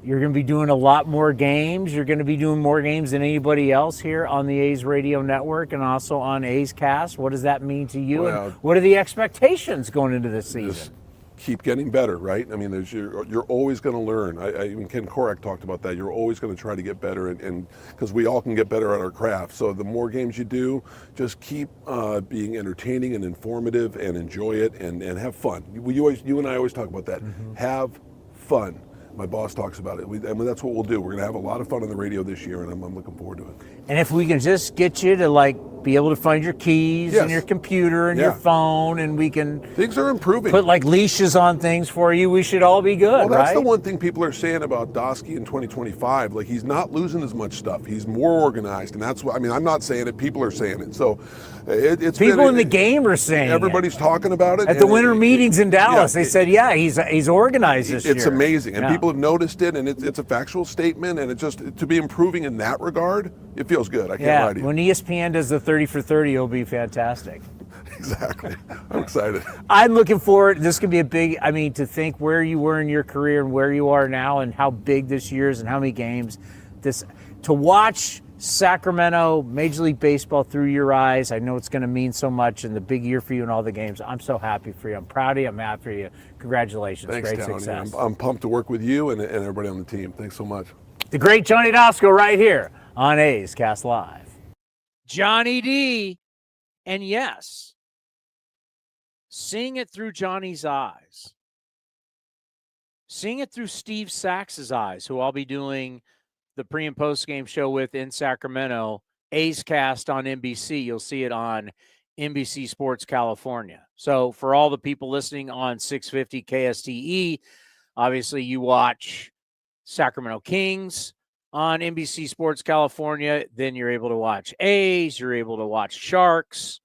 you're going to be doing a lot more games. You're going to be doing more games than anybody else here on the A's Radio Network and also on A's Cast. What does that mean to you? Well, and what are the expectations going into this season? Keep getting better, right? I mean, you're always going to learn. Even Ken Korach talked about that. You're always going to try to get better, and because we all can get better at our craft. So the more games you do, just keep being entertaining and informative, and enjoy it, and have fun. You and I always talk about that. Mm-hmm. Have fun. My boss talks about it. That's what we'll do. We're going to have a lot of fun on the radio this year, and I'm looking forward to it. And if we can just get you to be able to find your keys and your computer and your phone, and we can things are improving. Put leashes on things for you, we should all be good. Well, that's right? the one thing people are saying about Doskow in 2025. He's not losing as much stuff. He's more organized, and that's what I'm not saying it. People are saying it. So it's people in the game are saying everybody's talking about it at the winter meetings in Dallas. They said, he's organized this year. It's amazing, and people have noticed it, and it's a factual statement, and it's just to be improving in that regard. It feels good. I can't lie to you. When ESPN does the 30 for 30, it'll be fantastic. Exactly. I'm excited. I'm looking forward. This could be a big, to think where you were in your career and where you are now and how big this year is and how many games. To watch Sacramento, Major League Baseball through your eyes, I know it's going to mean so much and the big year for you in all the games. I'm so happy for you. I'm proud of you. I'm happy for you. Congratulations. Thanks, Great Towny. success. I'm pumped to work with you and everybody on the team. Thanks so much. The great Johnny Doskow right here on A's Cast Live. Johnny D. And yes, seeing it through Johnny's eyes, seeing it through Steve Sachs's eyes, who I'll be doing the pre and post game show with in Sacramento, A's Cast on NBC. You'll see it on NBC Sports California. So for all the people listening on 650 KSTE, obviously you watch Sacramento Kings on NBC Sports California, then you're able to watch A's, you're able to watch Sharks.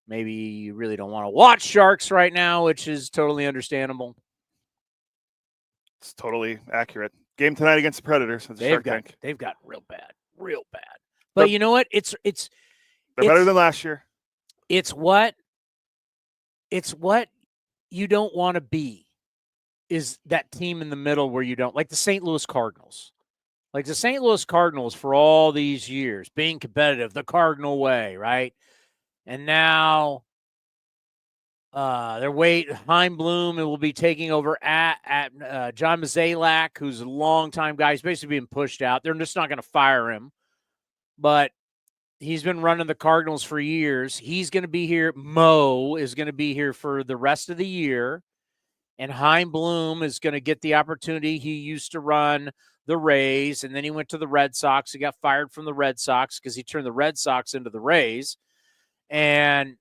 Maybe you really don't want to watch Sharks right now, which is totally understandable. It's totally accurate. Game tonight against the Predators. They've got real bad. But you know what? They're better than last year. It's what you don't want to be, is that team in the middle where you don't, like the St. Louis Cardinals. Like the St. Louis Cardinals for all these years, being competitive, the Cardinal way, right? And now Chaim Bloom will be taking over at John Mozeliak, who's a longtime guy. He's basically being pushed out. They're just not going to fire him. But he's been running the Cardinals for years. He's going to be here. Mo is going to be here for the rest of the year. And Chaim Bloom is going to get the opportunity. He used to run the Rays, and then he went to the Red Sox. He got fired from the Red Sox because he turned the Red Sox into the Rays. And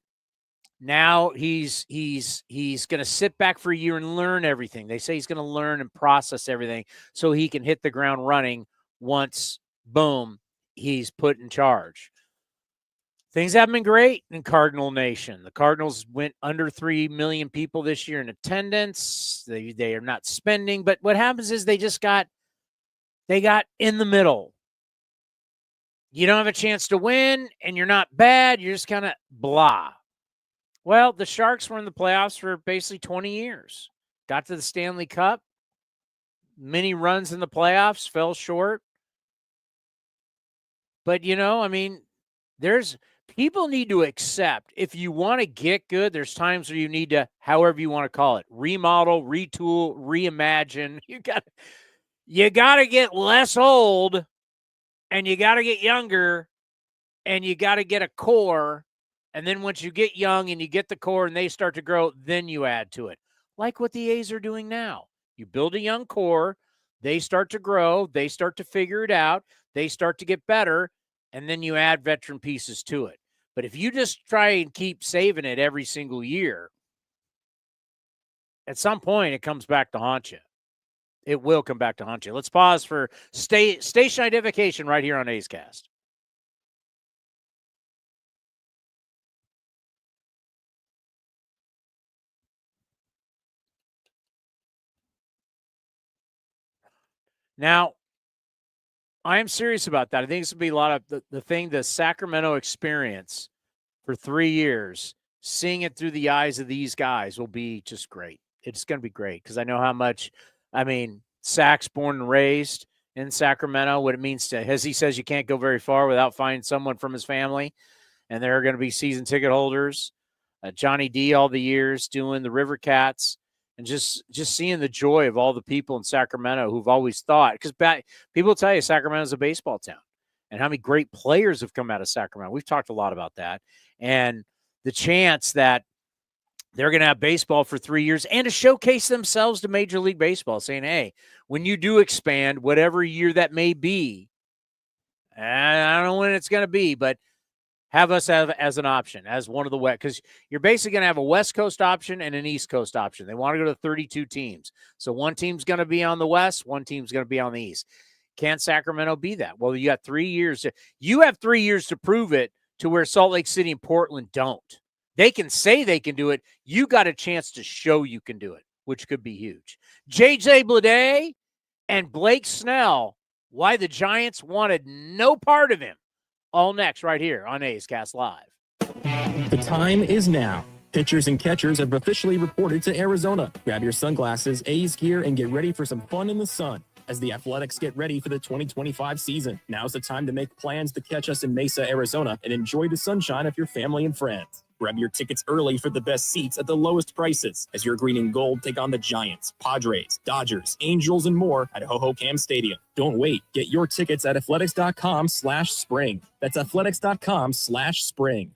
now he's going to sit back for a year and learn everything. They say he's going to learn and process everything so he can hit the ground running once, boom, he's put in charge. Things haven't been great in Cardinal Nation. The Cardinals went under 3 million people this year in attendance. They are not spending, but what happens is they got in the middle. You don't have a chance to win, and you're not bad. You're just kind of blah. Well, the Sharks were in the playoffs for basically 20 years. Got to the Stanley Cup. Many runs in the playoffs, fell short. But, People need to accept, if you want to get good, there's times where you need to, however you want to call it, remodel, retool, reimagine. You got to get less old, and you got to get younger, and you got to get a core. And then once you get young and you get the core and they start to grow, then you add to it. Like what the A's are doing now. You build a young core, they start to grow, they start to figure it out, they start to get better, and then you add veteran pieces to it. But if you just try and keep saving it every single year, at some point it comes back to haunt you. It will come back to haunt you. Let's pause for station identification right here on A's Cast. Now, I am serious about that. I think it's going to be a lot of the Sacramento experience for 3 years, seeing it through the eyes of these guys will be just great. It's going to be great because I know how much, Sac's born and raised in Sacramento, what it means to, as he says, you can't go very far without finding someone from his family, and they're going to be season ticket holders. Johnny D all the years doing the River Cats. And just seeing the joy of all the people in Sacramento who've always thought, because people tell you Sacramento's a baseball town, and how many great players have come out of Sacramento. We've talked a lot about that. And the chance that they're going to have baseball for 3 years and to showcase themselves to Major League Baseball, saying, hey, when you do expand, whatever year that may be, I don't know when it's going to be, but have us as an option, as one of the West, because you're basically going to have a West Coast option and an East Coast option. They want to go to 32 teams. So one team's going to be on the West, one team's going to be on the East. Can Sacramento be that? Well, you got 3 years. You have 3 years to prove it to where Salt Lake City and Portland don't. They can say they can do it. You got a chance to show you can do it, which could be huge. JJ Bleday and Blake Snell, why the Giants wanted no part of him. All next right here on A's Cast Live. The time is now. Pitchers and catchers have officially reported to Arizona. Grab your sunglasses, A's gear, and get ready for some fun in the sun as the Athletics get ready for the 2025 season. Now's the time to make plans to catch us in Mesa, Arizona, and enjoy the sunshine of your family and friends. Grab your tickets early for the best seats at the lowest prices as your green and gold take on the Giants, Padres, Dodgers, Angels, and more at Ho-Ho-Cam Stadium. Don't wait. Get your tickets at athletics.com/spring. That's athletics.com/spring.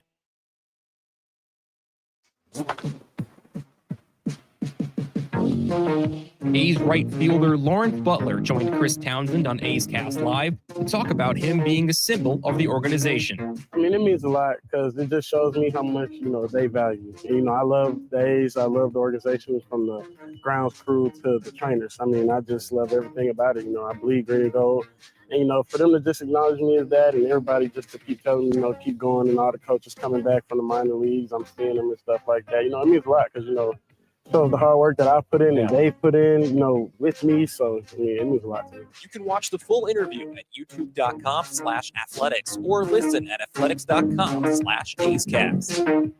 A's right fielder Lawrence Butler joined Chris Townsend on A's Cast Live to talk about him being a symbol of the organization. I mean, it means a lot because it just shows me how much, they value. And, I love the A's. I love the organization from the grounds crew to the trainers. I mean, I just love everything about it. I bleed green and gold. And, for them to just acknowledge me as that and everybody just to keep telling me, keep going, and all the coaches coming back from the minor leagues, I'm seeing them and stuff like that. It means a lot because, shows the hard work that I put in and they've put in, with me. So, it means a lot to me. You can watch the full interview at youtube.com/athletics or listen at athletics.com/A'sCast.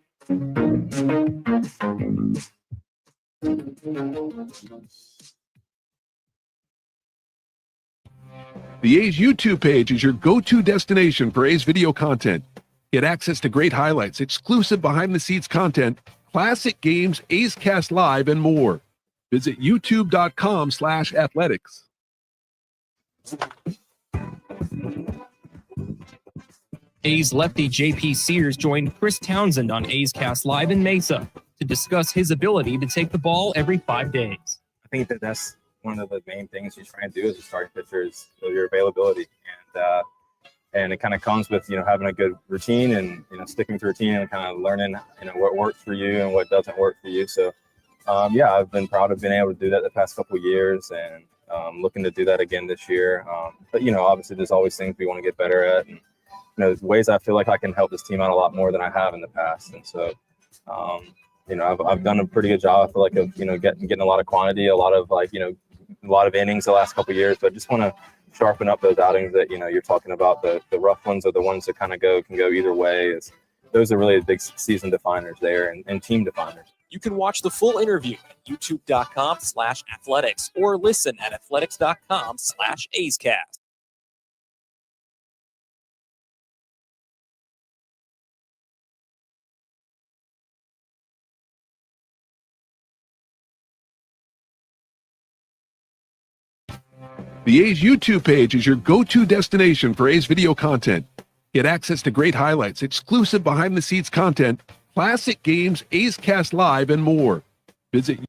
The A's YouTube page is your go-to destination for A's video content. Get access to great highlights, exclusive behind-the-scenes content, classic games, A's Cast Live, and more. Visit youtube.com/athletics. A's lefty J.P. Sears joined Chris Townsend on A's Cast Live in Mesa to discuss his ability to take the ball every 5 days. I think that's one of the main things you try and do as a starting pitcher is your availability. And it kind of comes with, having a good routine and, sticking to routine and kind of learning, what works for you and what doesn't work for you. So, I've been proud of being able to do that the past couple of years and looking to do that again this year. But, obviously there's always things we want to get better at and, ways I feel like I can help this team out a lot more than I have in the past. And so, I've done a pretty good job, I feel like, of, getting a lot of quantity, a lot of a lot of innings the last couple of years, but just want to sharpen up those outings that, you're talking about, the rough ones or the ones that kind of can go either way. Those are really the big season definers there and team definers. You can watch the full interview at youtube.com/athletics or listen at athletics.com/A'sCast. The A's YouTube page is your go-to destination for A's video content. Get access to great highlights, exclusive behind-the-scenes content, classic games, A's Cast Live, and more. Visit.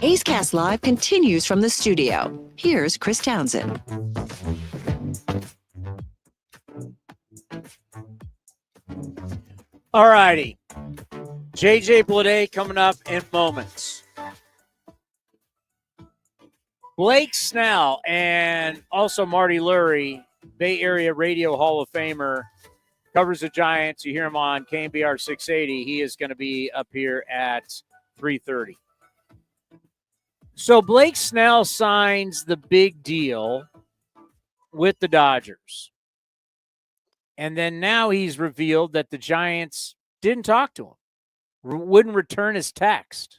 A's Cast Live continues from the studio. Here's Chris Townsend. All righty. JJ Bleday coming up in moments. Blake Snell and also Marty Lurie, Bay Area Radio Hall of Famer, covers the Giants. You hear him on KNBR 680. He is going to be up here at 3:30. So Blake Snell signs the big deal with the Dodgers. And then now he's revealed that the Giants didn't talk to him, wouldn't return his text.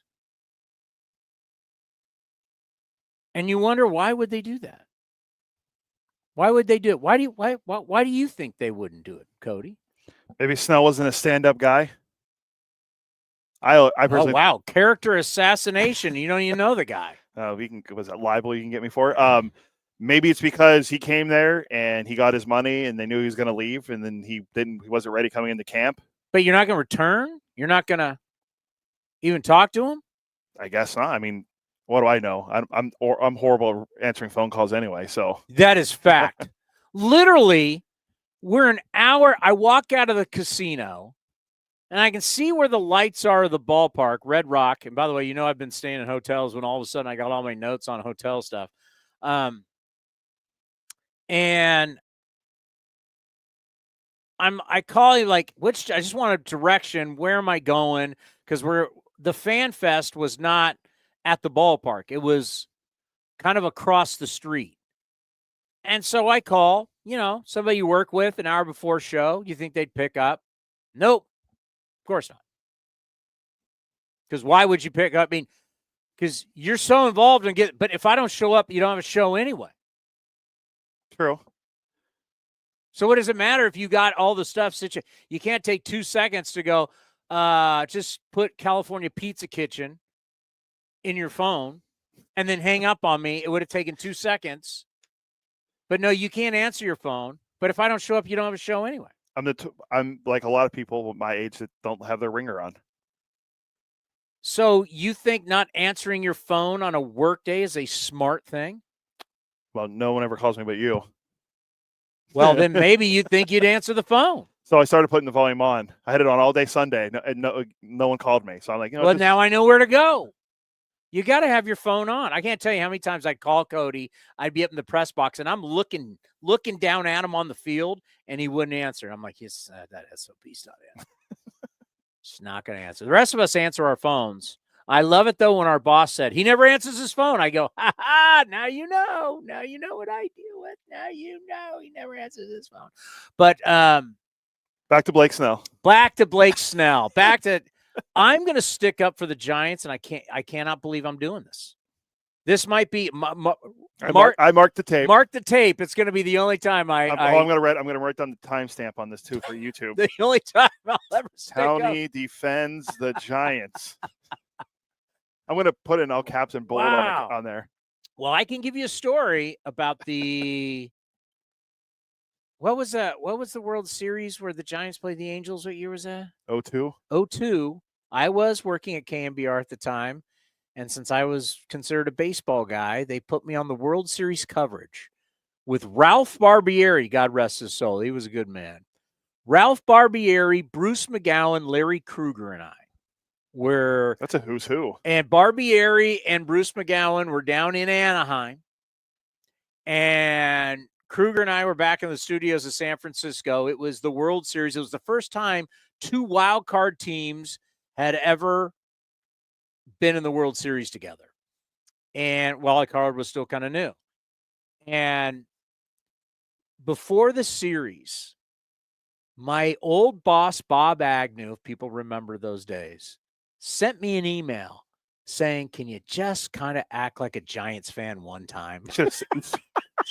And you wonder, why would they do that? Why would they do it? Why do you think they wouldn't do it, Cody? Maybe Snell wasn't a stand-up guy. I personally. Oh, wow. Character assassination. You don't even know the guy. Was that libel you can get me for? Maybe it's because he came there and he got his money and they knew he was going to leave, and then he wasn't ready coming into camp. But you're not going to return? You're not going to even talk to him? I guess not. I mean, what do I know? I'm horrible at answering phone calls anyway. So that is fact. Literally, we're an hour. I walk out of the casino, and I can see where the lights are of the ballpark, Red Rock. And by the way, you know I've been staying in hotels when all of a sudden I got all my notes on hotel stuff. And I call you like, I just want a direction. Where am I going? Because the Fan Fest was not at the ballpark. It was kind of across the street. And so I call, somebody you work with an hour before show. You think they'd pick up? Nope. Of course not. Because why would you pick up? I mean, because you're so involved but if I don't show up, you don't have a show anyway. True. So what does it matter if you got all the stuff? You can't take 2 seconds to go, just put California Pizza Kitchen in your phone and then hang up on me. It would have taken 2 seconds. But no, you can't answer your phone. But if I don't show up, you don't have a show anyway. I'm like a lot of people my age that don't have their ringer on. So you think not answering your phone on a work day is a smart thing? Well, no one ever calls me but you. Well, then maybe you'd think you'd answer the phone. So I started putting the volume on. I had it on all day Sunday, and no one called me. So I'm like, well, now I know where to go. You got to have your phone on. I can't tell you how many times I'd call Cody. I'd be up in the press box, and I'm looking down at him on the field, and he wouldn't answer. I'm like, yes, that SOB's not in. Just not going to answer. The rest of us answer our phones. I love it, though, when our boss said, he never answers his phone. I go, ha, now you know. Now you know what I deal with. Now you know he never answers his phone. But back to Blake Snell. Back to I'm going to stick up for the Giants, and I cannot believe I'm doing this. This might be I marked the tape. Mark the tape. It's going to be the only time I'm going to write down the timestamp on this too for YouTube. The only time I'll ever stick Towny up. defends the Giants. I'm going to put in all caps and bold on there. Well, I can give you a story about the what was the World Series where the Giants played the Angels? What year was that? 2002. 2002. I was working at KNBR at the time, and since I was considered a baseball guy, they put me on the World Series coverage with Ralph Barbieri, God rest his soul. He was a good man. Ralph Barbieri, Bruce McGowan, Larry Krueger, and I were... That's a who's who. And Barbieri and Bruce McGowan were down in Anaheim, and Krueger and I were back in the studios of San Francisco. It was the World Series. It was the first time two wild card teams had ever been in the World Series together. And wild card was still kind of new. And before the series, my old boss, Bob Agnew, if people remember those days, sent me an email saying, can you just kind of act like a Giants fan one time?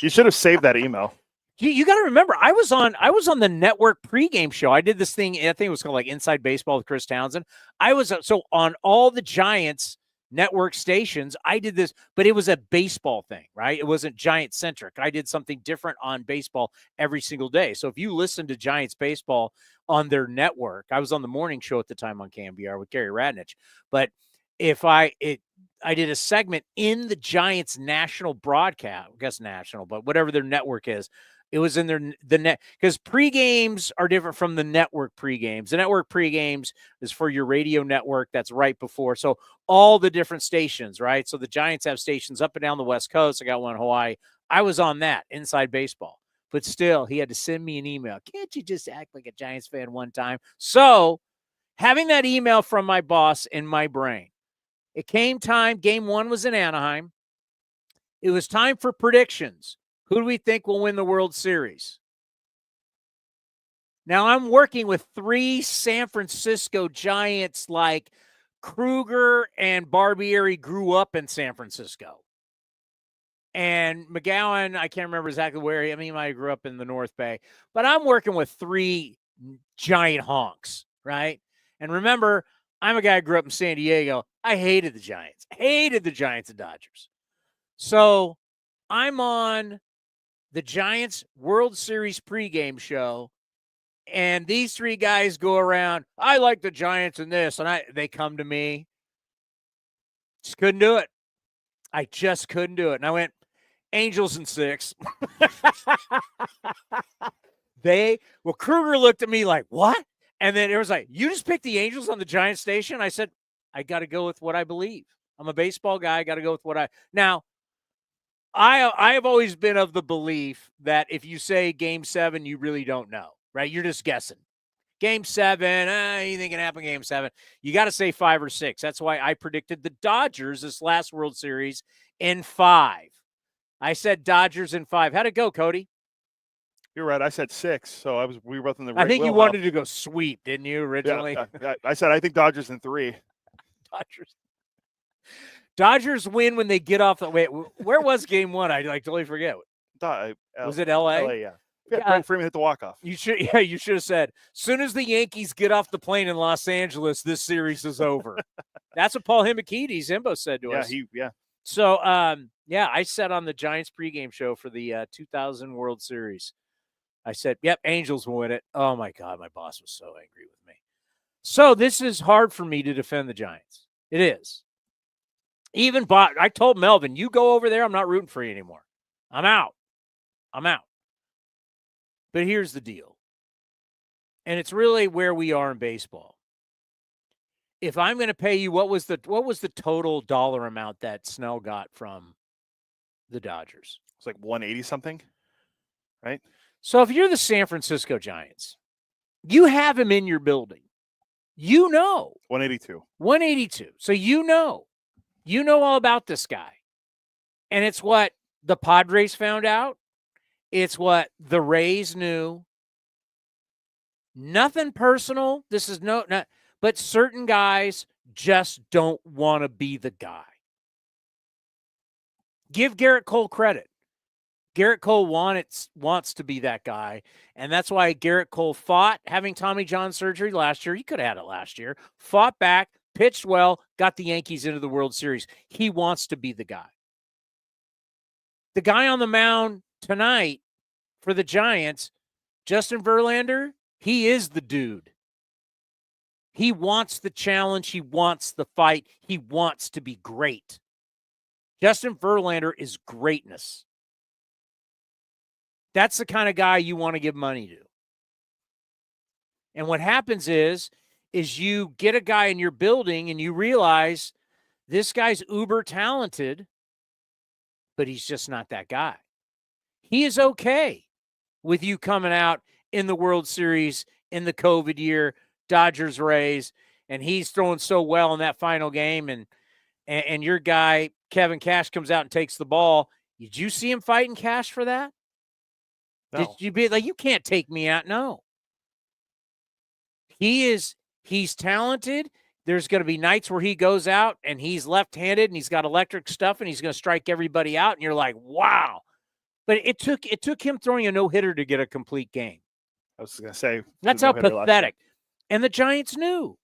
You should have saved that email. You got to remember, I was on the network pregame show. I did this thing. I think it was called like Inside Baseball with Chris Townsend. I was so on all the Giants network stations. I did this, but it was a baseball thing, right? It wasn't Giant centric. I did something different on baseball every single day. So if you listen to Giants baseball on their network, I was on the morning show at the time on KNBR with Gary Radnich. But if I did a segment in the Giants national broadcast, I guess national, but whatever their network is. It was in the net because pregames are different from the network pregames. The network pregames is for your radio network that's right before. So all the different stations, right? So the Giants have stations up and down the West Coast. I got one in Hawaii. I was on that Inside Baseball. But still, he had to send me an email. Can't you just act like a Giants fan one time? So having that email from my boss in my brain, it came time. Game 1 was in Anaheim. It was time for predictions. Who do we think will win the World Series? Now, I'm working with 3 San Francisco Giants like Kruger and Barbieri grew up in San Francisco. And McGowan, I can't remember exactly where. He might have grew up in the North Bay. But I'm working with 3 giant honks, right? And remember, I'm a guy who grew up in San Diego. I hated the Giants. Hated the Giants and Dodgers. So I'm on the Giants World Series pregame show, and these 3 guys go around, I like the Giants in this, and they come to me. Just couldn't do it. I just couldn't do it. And I went, Angels in 6. Kruger looked at me like, what? And then it was like, you just picked the Angels on the Giants station? I said, I got to go with what I believe. I'm a baseball guy. I got to go with what now, I have always been of the belief that if you say Game 7, you really don't know, right? You're just guessing. Game 7, anything can happen Game 7. You got to say 5 or 6. That's why I predicted the Dodgers this last World Series in 5. I said Dodgers in 5. How'd it go, Cody? You're right. I said 6, so we were both in the. I think you wanted to go sweep, didn't you, originally? Yeah, I said I think Dodgers in 3. Dodgers win when they get off the wait. Where was Game 1? I totally forget. Was it L.A.? L.A. Yeah. Brent Freeman hit the walk-off. You should have said, soon as the Yankees get off the plane in Los Angeles, this series is over. That's what Paul Himikides, Imbo, said to us. So, I said on the Giants pregame show for the 2000 World Series, I said, yep, Angels will win it. Oh, my God, my boss was so angry with me. So this is hard for me to defend the Giants. It is. I told Melvin, you go over there, I'm not rooting for you anymore. I'm out. But here's the deal. And it's really where we are in baseball. If I'm going to pay you, what was the total dollar amount that Snell got from the Dodgers? It's like 180 something, right? So if you're the San Francisco Giants, you have him in your building. 182. So you know all about this guy. And it's what the Padres found out. It's what the Rays knew. Nothing personal. This is but certain guys just don't want to be the guy. Give Gerrit Cole credit. Gerrit Cole wants to be that guy, and that's why Gerrit Cole fought having Tommy John surgery last year. He could have had it last year. Fought back, pitched well, got the Yankees into the World Series. He wants to be the guy. The guy on the mound tonight for the Giants, Justin Verlander, he is the dude. He wants the challenge. He wants the fight. He wants to be great. Justin Verlander is greatness. That's the kind of guy you want to give money to. And what happens is you get a guy in your building and you realize this guy's uber talented, but he's just not that guy. He is okay with you coming out in the World Series in the COVID year, Dodgers Rays, and he's throwing so well in that final game, and your guy, Kevin Cash, comes out and takes the ball. Did you see him fighting Cash for that? No. Did you be like, you can't take me out? No. He's talented. There's going to be nights where he goes out and he's left-handed and he's got electric stuff and he's going to strike everybody out. And you're like, wow. But it took him throwing a no-hitter to get a complete game. I was going to say. That's how pathetic. And the Giants knew.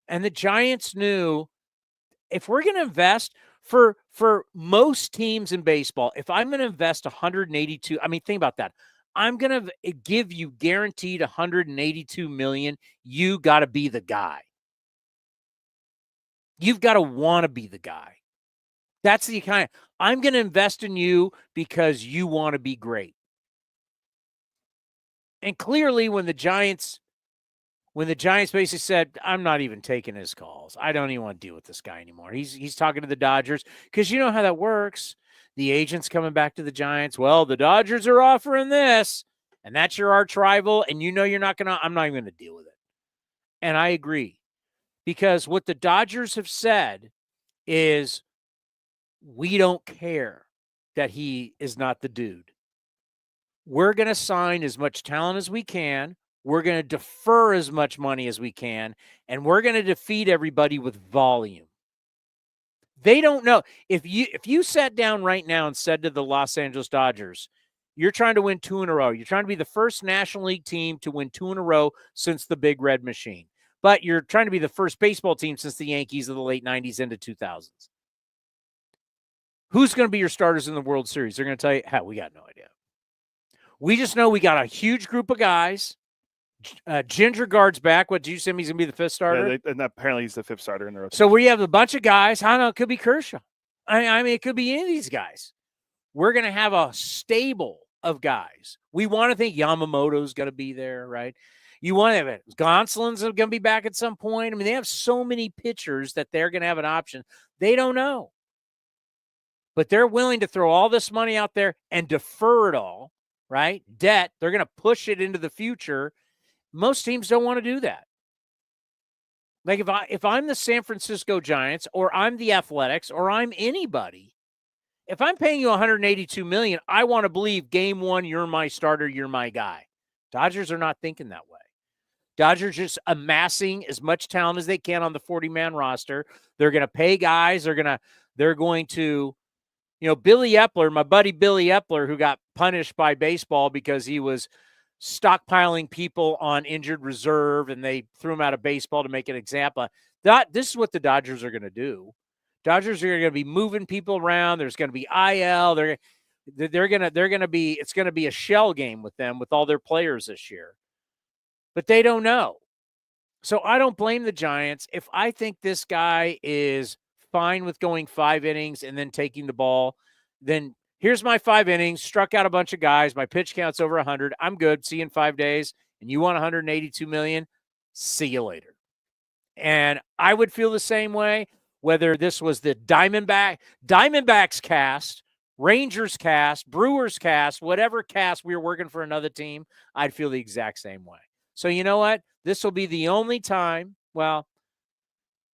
And the Giants knew if we're going to invest for most teams in baseball, if I'm going to invest 182, I mean, think about that. I'm going to give you guaranteed 182 million. You got to be the guy. You've got to want to be the guy. That's the kind of, I'm going to invest in you because you want to be great. And clearly when the Giants basically said, I'm not even taking his calls. I don't even want to deal with this guy anymore. He's talking to the Dodgers because you know how that works. The agent's coming back to the Giants. Well, the Dodgers are offering this, and that's your arch rival, and you know I'm not even going to deal with it. And I agree. Because what the Dodgers have said is, we don't care that he is not the dude. We're going to sign as much talent as we can. We're going to defer as much money as we can, and we're going to defeat everybody with volume. They don't know. If you sat down right now and said to the Los Angeles Dodgers, you're trying to win 2 in a row. You're trying to be the first National League team to win 2 in a row since the Big Red Machine. But you're trying to be the first baseball team since the Yankees of the late 90s into 2000s. Who's going to be your starters in the World Series? They're going to tell you, we got no idea. We just know we got a huge group of guys. Ginger Guard's back. What, did you say he's going to be the 5th starter? Yeah, and apparently he's the 5th starter in the rotation. So we have a bunch of guys. I don't know. It could be Kershaw. I mean, it could be any of these guys. We're going to have a stable of guys. We want to think Yamamoto's going to be there, right? You want to have it. Gonsolin's going to be back at some point. I mean, they have so many pitchers that they're going to have an option. They don't know. But they're willing to throw all this money out there and defer it all, right? Debt. They're going to push it into the future. Most teams don't want to do that. Like if I'm the San Francisco Giants or I'm the Athletics or I'm anybody, if I'm paying you $182 million, I want to believe game 1, you're my starter, you're my guy. Dodgers are not thinking that way. Dodgers just amassing as much talent as they can on the 40-man roster. They're going to pay guys. They're going to, Billy Epler, my buddy Billy Epler, who got punished by baseball because he was stockpiling people on injured reserve and they threw him out of baseball to make an example. This is what the Dodgers are going to do. Dodgers are going to be moving people around. There's going to be IL. They're going to be, it's going to be a shell game with them with all their players this year. But they don't know. So I don't blame the Giants. If I think this guy is fine with going 5 innings and then taking the ball, then here's my 5 innings, struck out a bunch of guys. My pitch count's over 100. I'm good. See you in 5 days. And you want 182 million? See you later. And I would feel the same way, whether this was the Diamondbacks cast, Rangers cast, Brewers cast, whatever cast we were working for another team, I'd feel the exact same way. So you know what? This will be the only time. Well,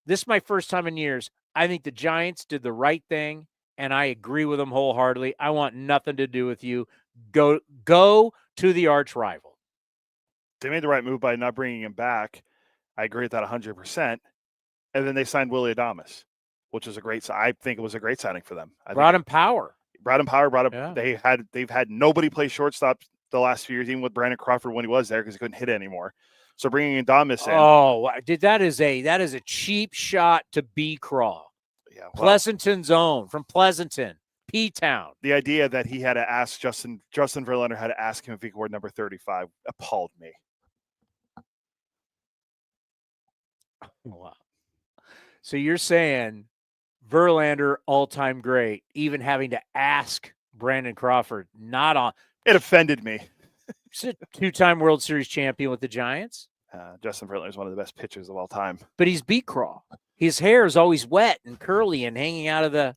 this is my first time in years. I think the Giants did the right thing, and I agree with them wholeheartedly. I want nothing to do with you. Go to the arch rival. They made the right move by not bringing him back. I agree with that 100%. And then they signed Willie Adames, which was a great. I think it was a great signing for them. Brought him power. Yeah. They've had nobody play shortstop the last few years, even with Brandon Crawford when he was there because he couldn't hit anymore. So bringing Adames in. Oh, that is a cheap shot to B. Craw. Yeah, Pleasanton's own from Pleasanton, P-Town. The idea that he had to ask Justin Verlander had to ask him if he could wear number 35 appalled me. Wow. So you're saying Verlander all-time great, even having to ask Brandon Crawford not on. It offended me. He's a 2-time World Series champion with the Giants. Justin Verlander is one of the best pitchers of all time. But he's beat Craw. His hair is always wet and curly and hanging out of the.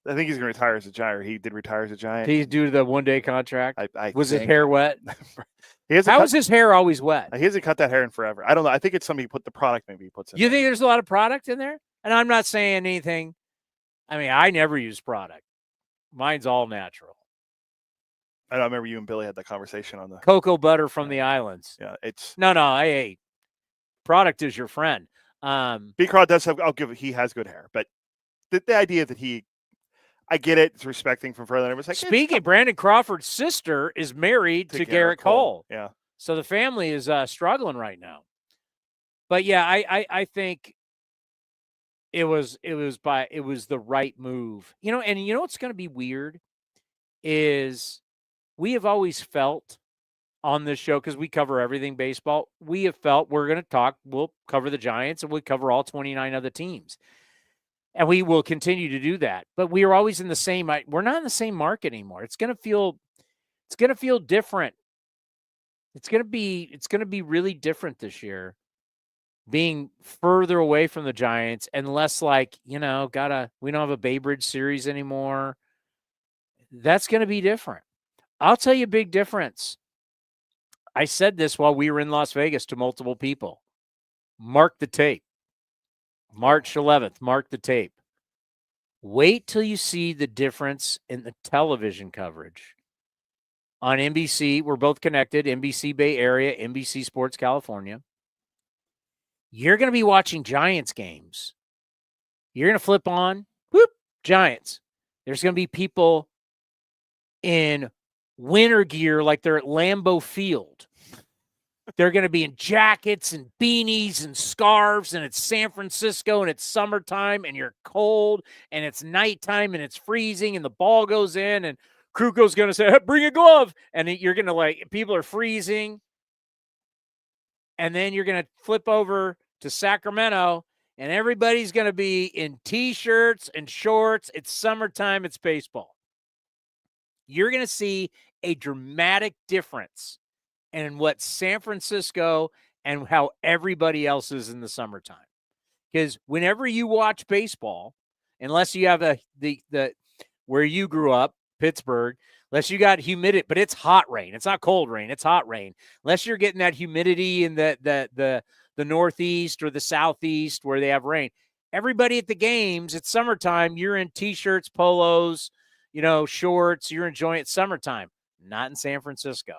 I think he's going to retire as a Giant. He did retire as a Giant. He's due to the one-day contract. Was his think. hair wet? How is his hair always wet? He hasn't cut that hair in forever. I don't know. I think it's something he put the product maybe he puts in. You think there's a lot of product in there? And I'm not saying anything. I mean, I never use product. Mine's all natural. I remember you and Billy had that conversation on the cocoa butter from the islands. Yeah, it's no. Hey, product is your friend. B. Craw does have. He has good hair, but the idea that I get it. It's respecting from Verlander. It's like, Speaking, Brandon Crawford's sister is married to Gerrit Cole. Yeah. So the family is struggling right now. But yeah, I think it was the right move. And what's going to be weird is we have always felt on this show, because we cover everything baseball, we have felt we'll cover the Giants and we'll cover all 29 other teams. And we will continue to do that. But we are always in the same, we're not in the same market anymore. It's going to feel different. It's going to be really different this year, being further away from the Giants and less like, we don't have a Bay Bridge series anymore. That's going to be different. I'll tell you a big difference. I said this while we were in Las Vegas to multiple people. Mark the tape. March 11th, mark the tape. Wait till you see the difference in the television coverage. On NBC, we're both connected, NBC Bay Area, NBC Sports California. You're going to be watching Giants games. You're going to flip on, Giants. There's going to be people in winter gear like they're at Lambeau Field. They're going to be in jackets and beanies and scarves, and it's San Francisco, and it's summertime, and you're cold, and it's nighttime, and it's freezing, and the ball goes in, and Kruko's going to say, hey, bring a glove. And you're going to people are freezing. And then you're going to flip over to Sacramento, and everybody's going to be in T-shirts and shorts. It's summertime. It's baseball. You're going to see a dramatic difference in what San Francisco and how everybody else is in the summertime. Because whenever you watch baseball, unless you have the where you grew up, Pittsburgh, unless you got humidity, but it's hot rain. It's not cold rain. It's hot rain. Unless you're getting that humidity in the Northeast or the Southeast where they have rain. Everybody at the games, it's summertime. You're in T-shirts, polos, shorts. You're enjoying it summertime. Not in San Francisco.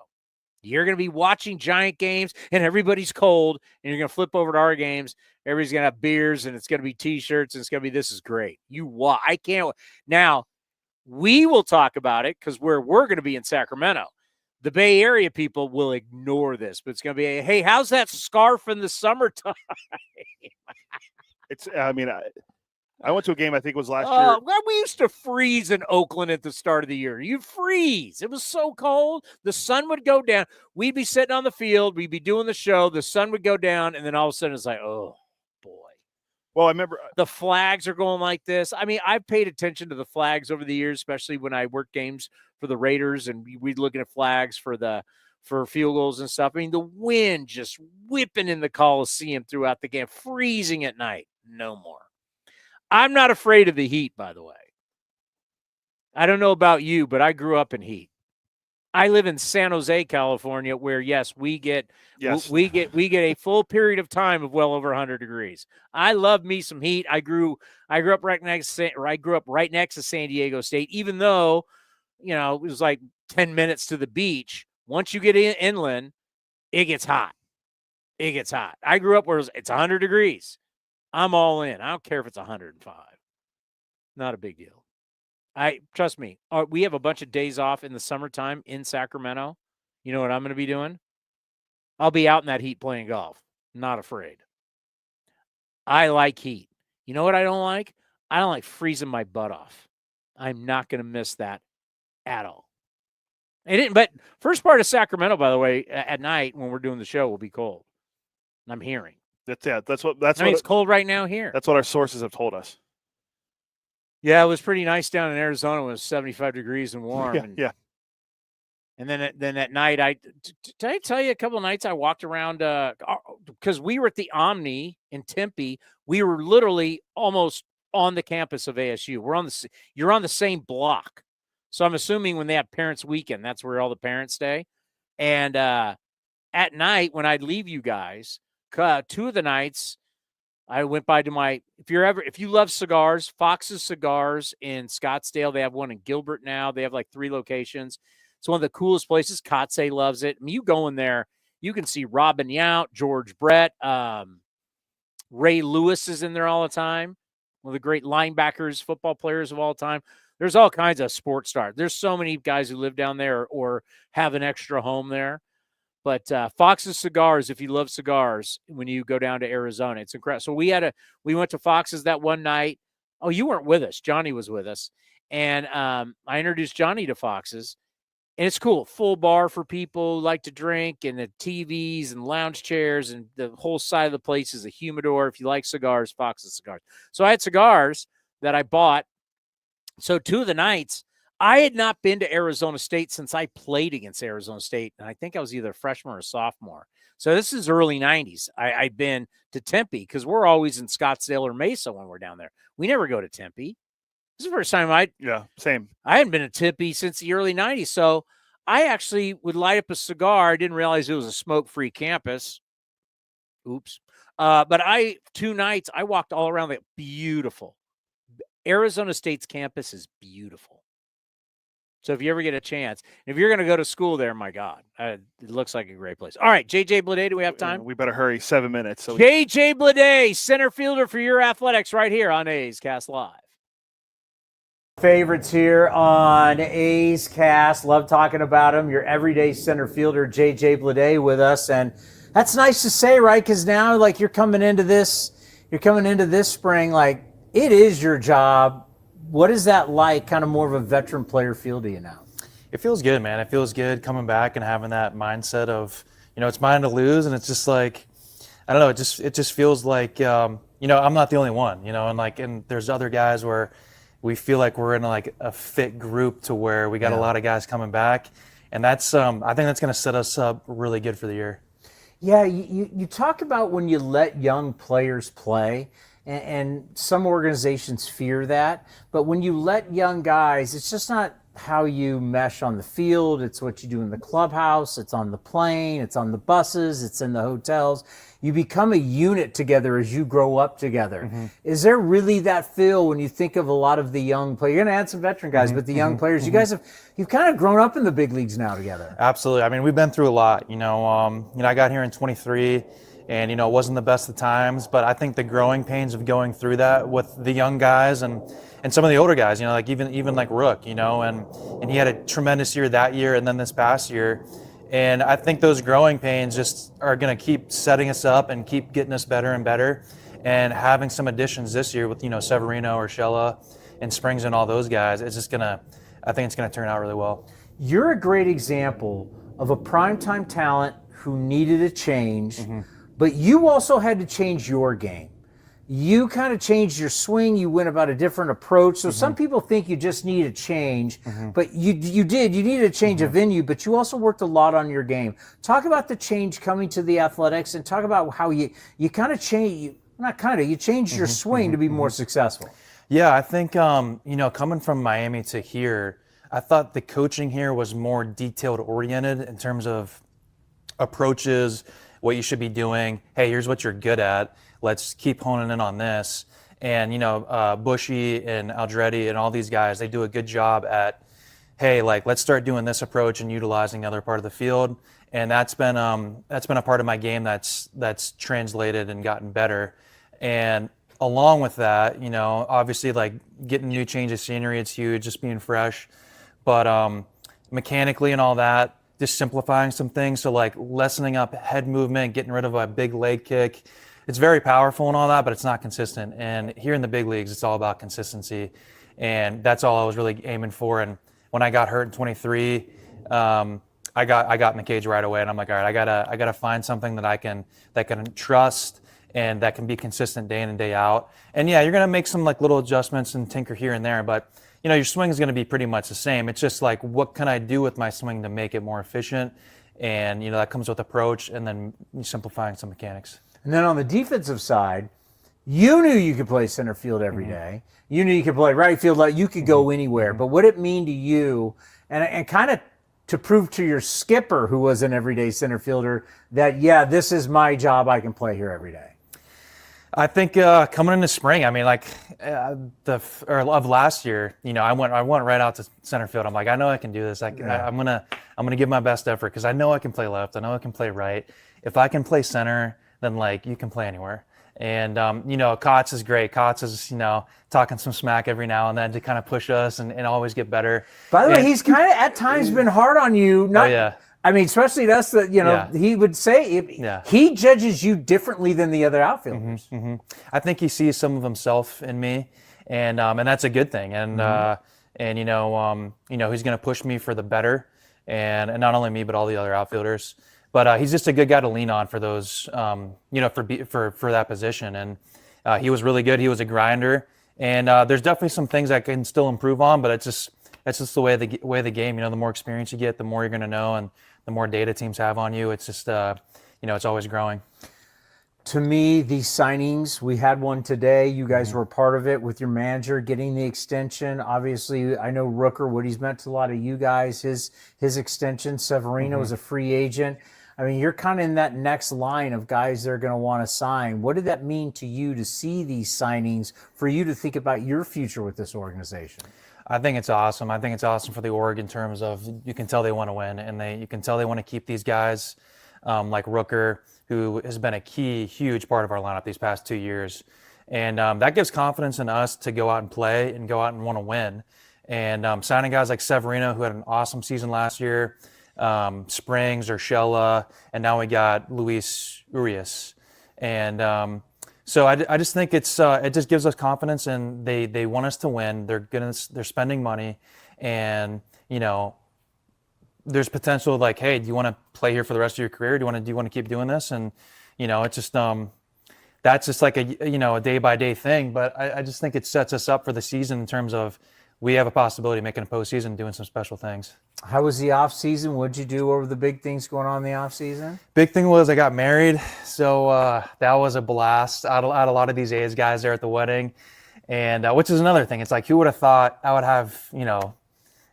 You're going to be watching Giant games, and everybody's cold, and you're going to flip over to our games. Everybody's going to have beers, and it's going to be T-shirts, and it's going to be, this is great. I can't. Now, we will talk about it because we're going to be in Sacramento. The Bay Area people will ignore this, but it's going to be, hey, how's that scarf in the summertime? I went to a game, I think it was last year. We used to freeze in Oakland at the start of the year. You'd freeze. It was so cold. The sun would go down. We'd be sitting on the field. We'd be doing the show. The sun would go down, and then all of a sudden it's like, oh, boy. Well, I remember the flags are going like this. I mean, I've paid attention to the flags over the years, especially when I worked games for the Raiders, and we'd looking at flags for field goals and stuff. I mean, the wind just whipping in the Coliseum throughout the game, freezing at night. No more. I'm not afraid of the heat, by the way. I don't know about you, but I grew up in heat. I live in San Jose, California, where yes, we get a full period of time of well over 100 degrees. I love me some heat. I grew up right next to San Diego State, even though it was like 10 minutes to the beach. Once you get inland, it gets hot. It gets hot. I grew up where it's 100 degrees. I'm all in. I don't care if it's 105. Not a big deal. Trust me. We have a bunch of days off in the summertime in Sacramento. You know what I'm going to be doing? I'll be out in that heat playing golf. Not afraid. I like heat. You know what I don't like? I don't like freezing my butt off. I'm not going to miss that at all. But first part of Sacramento, by the way, at night when we're doing the show will be cold. I'm hearing. It's cold right now here. That's what our sources have told us. Yeah, it was pretty nice down in Arizona. It was 75 degrees and warm. Yeah. And then at night, did I tell you a couple of nights I walked around because we were at the Omni in Tempe. We were literally almost on the campus of ASU. You're on the same block. So I'm assuming when they have Parents Weekend, that's where all the parents stay. And at night when I'd leave you guys, 2 of the nights I went by to if you love cigars, Fox's Cigars in Scottsdale. They have one in Gilbert now. They have like 3 locations. It's one of the coolest places. Kotze loves it. I mean, you go in there, you can see Robin Yount, George Brett, Ray Lewis is in there all the time. One of the great linebackers, football players of all time. There's all kinds of sports stars. There's so many guys who live down there or have an extra home there. But Fox's Cigars, if you love cigars, when you go down to Arizona, it's incredible. So we went to Fox's that one night. Oh, you weren't with us. Johnny was with us. And I introduced Johnny to Fox's. And it's cool. Full bar for people who like to drink, and the TVs and lounge chairs, and the whole side of the place is a humidor. If you like cigars, Fox's Cigars. So I had cigars that I bought. So 2 of the nights, I had not been to Arizona State since I played against Arizona State. And I think I was either a freshman or a sophomore. So this is early 90s. I'd been to Tempe because we're always in Scottsdale or Mesa when we're down there. We never go to Tempe. This is the first time same. I hadn't been to Tempe since the early 90s. So I actually would light up a cigar. I didn't realize it was a smoke-free campus. Oops. But 2 nights, I walked all around it. Beautiful. Arizona State's campus is beautiful. So if you ever get a chance, if you're going to go to school there, my God, it looks like a great place. All right, JJ Bleday, do we have time? We better hurry. 7 minutes. So JJ Bleday, center fielder for your Athletics right here on A's Cast Live. Favorites here on A's Cast. Love talking about him. Your everyday center fielder, JJ Bleday, with us. And that's nice to say, right? Because now, like, you're coming into this spring, like, it is your job. What is that like, kind of more of a veteran player feel to you now? It feels good, man. It feels good coming back and having that mindset of, it's mine to lose. And it's just like, I don't know, it just feels like, I'm not the only one, and there's other guys where we feel like we're in like a fit group to where we got a lot of guys coming back. And that's, I think that's going to set us up really good for the year. Yeah, you talk about when you let young players play, and some organizations fear that. But when you let young guys, it's just not how you mesh on the field. It's what you do in the clubhouse. It's on the plane. It's on the buses. It's in the hotels. You become a unit together as you grow up together. Mm-hmm. Is there really that feel when you think of a lot of the young players? You're going to add some veteran guys, but the young players, you've kind of grown up in the big leagues now together. Absolutely. I mean, we've been through a lot. I got here in 23. And, it wasn't the best of times, but I think the growing pains of going through that with the young guys and some of the older guys, like even like Rook, and he had a tremendous year that year and then this past year. And I think those growing pains just are going to keep setting us up and keep getting us better and better. And having some additions this year with, Severino, Urshela, and Springs and all those guys, I think it's going to turn out really well. You're a great example of a primetime talent who needed a change. Mm-hmm. But you also had to change your game. You kind of changed your swing. You went about a different approach. So some people think you just need a change, but you did. You needed a change of venue, but you also worked a lot on your game. Talk about the change coming to the Athletics, and talk about how you kind of changed. You changed your swing to be more successful. Yeah, I think coming from Miami to here, I thought the coaching here was more detailed oriented in terms of approaches, what you should be doing. Hey, here's what you're good at. Let's keep honing in on this. And, Bushy and Aldretti and all these guys, they do a good job at, hey, like, let's start doing this approach and utilizing the other part of the field. And that's been a part of my game that's translated and gotten better. And along with that, obviously, like, getting new change of scenery, it's huge, just being fresh. But mechanically and all that, just simplifying some things. So like lessening up head movement, getting rid of a big leg kick. It's very powerful and all that, but it's not consistent. And here in the big leagues, it's all about consistency. And that's all I was really aiming for. And when I got hurt in 23, I got in the cage right away. And I'm like, all right, I gotta find something that can trust and that can be consistent day in and day out. And yeah, you're gonna make some like little adjustments and tinker here and there, but your swing is going to be pretty much the same. It's just like, what can I do with my swing to make it more efficient? And, that comes with approach and then simplifying some mechanics. And then on the defensive side, you knew you could play center field every day. You knew you could play right field, like you could go anywhere. But what did it mean to you, and kind of to prove to your skipper, who was an everyday center fielder, that, yeah, this is my job, I can play here every day? I think coming into spring, I mean, like of last year, I went right out to center field. I'm like, I know I can do this. I'm gonna give my best effort because I know I can play left. I know I can play right. If I can play center, then like you can play anywhere. And, Kotz is great. Kotz is, talking some smack every now and then to kind of push us and always get better. By the way, he's kind of at times been hard on you. I mean, especially us that, he would say he judges you differently than the other outfielders. I think he sees some of himself in me, and that's a good thing. And, he's going to push me for the better, and not only me, but all the other outfielders. But he's just a good guy to lean on for those, for that position. And he was really good. He was a grinder. And there's definitely some things I can still improve on, but that's just the way of the game. The more experience you get, the more you're going to know, and the more data teams have on you. It's just, it's always growing. To me, these signings, we had one today. You guys were a part of it with your manager getting the extension. Obviously, I know Rooker, what he's meant to a lot of you guys, his extension. Severino is a free agent. I mean, you're kind of in that next line of guys they're going to want to sign. What did that mean to you to see these signings, for you to think about your future with this organization? I think it's awesome. I think it's awesome for the org in terms of you can tell they want to win, and you can tell they want to keep these guys like Rooker, who has been a huge part of our lineup these past 2 years. And that gives confidence in us to go out and play and go out and want to win. And signing guys like Severino, who had an awesome season last year, Springs, Urshela, and now we got Luis Urias. And so I just think it just gives us confidence, and they want us to win. They're spending money, and there's potential like, hey, do you want to play here for the rest of your career? Do you want to keep doing this? And it's just that's just like a day by day thing. But I just think it sets us up for the season in terms of we have a possibility of making a postseason, doing some special things. How was the off season? What'd you do? What were the big things going on in the off season? Big thing was I got married, so that was a blast. I had a lot of these A's guys there at the wedding, and which is another thing. It's like, who would have thought I would have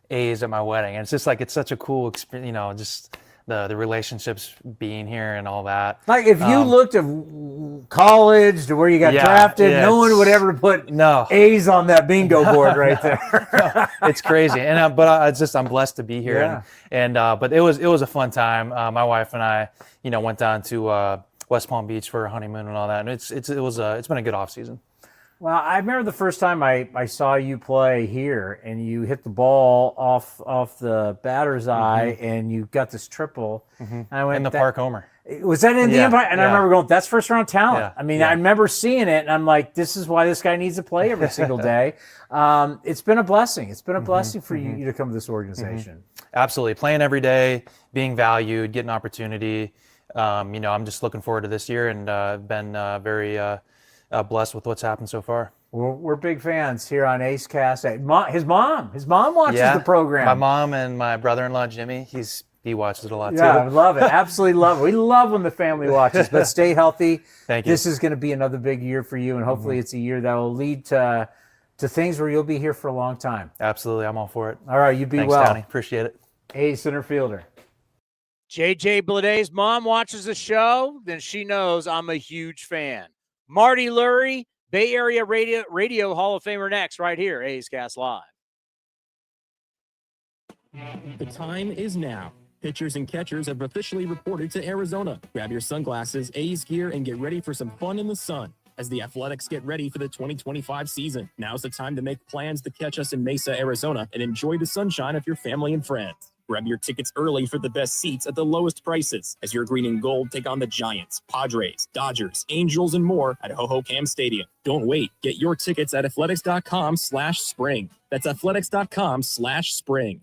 A's at my wedding? And it's just like, it's such a cool experience, just the relationships being here and all that. Like if you looked at college to where you got drafted, no one would ever put A's on that bingo board right there. It's crazy. And I'm blessed to be here. Yeah. But it was a fun time. My wife and I, went down to West Palm Beach for a honeymoon and all that. And it's been a good off season. Well, I remember the first time I saw you play here, and you hit the ball off the batter's eye, and you got this triple. And I went, in the park homer. Was that in the Empire? And I remember going, that's first round talent. Yeah. I mean, I remember seeing it, and I'm like, this is why this guy needs to play every single day. It's been a blessing. It's been a blessing for you to come to this organization. Absolutely. Playing every day, being valued, getting opportunity. I'm just looking forward to this year, and been very blessed with what's happened so far. We're big fans here on A's Cast. His mom watches the program. My mom and my brother-in-law Jimmy, he watches it a lot too. Yeah, I love it. Absolutely love it. We love when the family watches. But stay healthy. Thank you. This is going to be another big year for you, and hopefully it's a year that will lead to things where you'll be here for a long time. Absolutely, I'm all for it. All right, you be Thanks, well. Towny. Appreciate it. A's center fielder. JJ Bleday's mom watches the show, then she knows I'm a huge fan. Marty Lurie, Bay Area Radio Hall of Famer, next right here, A's Cast Live. The time is now. Pitchers and catchers have officially reported to Arizona. Grab your sunglasses, A's gear, and get ready for some fun in the sun as the Athletics get ready for the 2025 season. Now's the time to make plans to catch us in Mesa, Arizona, and enjoy the sunshine of your family and friends. Grab your tickets early for the best seats at the lowest prices as your green and gold take on the Giants, Padres, Dodgers, Angels, and more at Ho-Ho-Cam Stadium. Don't wait. Get your tickets at athletics.com/spring. That's athletics.com/spring.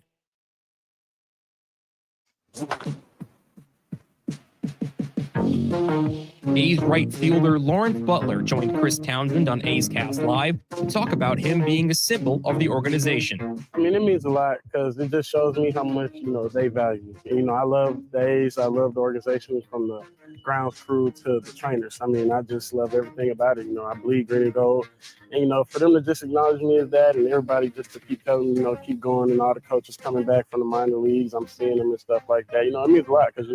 A's right fielder Lawrence Butler joined Chris Townsend on A's Cast Live to talk about him being a symbol of the organization. I mean, it means a lot because it just shows me how much, they value. I love the A's. I love the organization from the grounds crew to the trainers. I mean, I just love everything about it. I bleed green and gold. And, for them to just acknowledge me as that, and everybody just to keep telling me, keep going, and all the coaches coming back from the minor leagues, I'm seeing them and stuff like that. It means a lot because,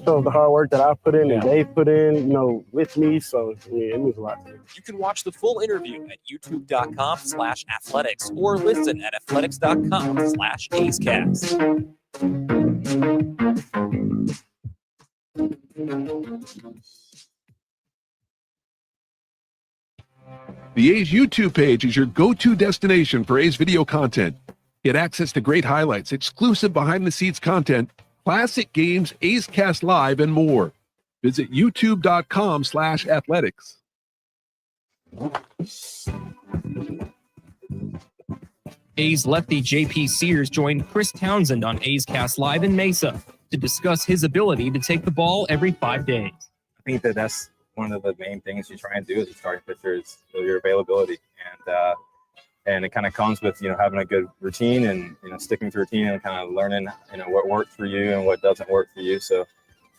shows the hard work that I put in and they put in, with me. So, it means a lot to me. You can watch the full interview at youtube.com/athletics or listen at athletics.com/A'sCast. The A's YouTube page is your go-to destination for A's video content. Get access to great highlights, exclusive behind-the-scenes content, classic games, A's Cast Live, and more. Visit youtube.com/athletics. A's lefty JP Sears joined Chris Townsend on A's Cast Live in Mesa to discuss his ability to take the ball every 5 days. I think that's one of the main things you try and do as a starting pitcher is your availability, and it kind of comes with having a good routine and sticking to routine and kind of learning what works for you and what doesn't work for you. So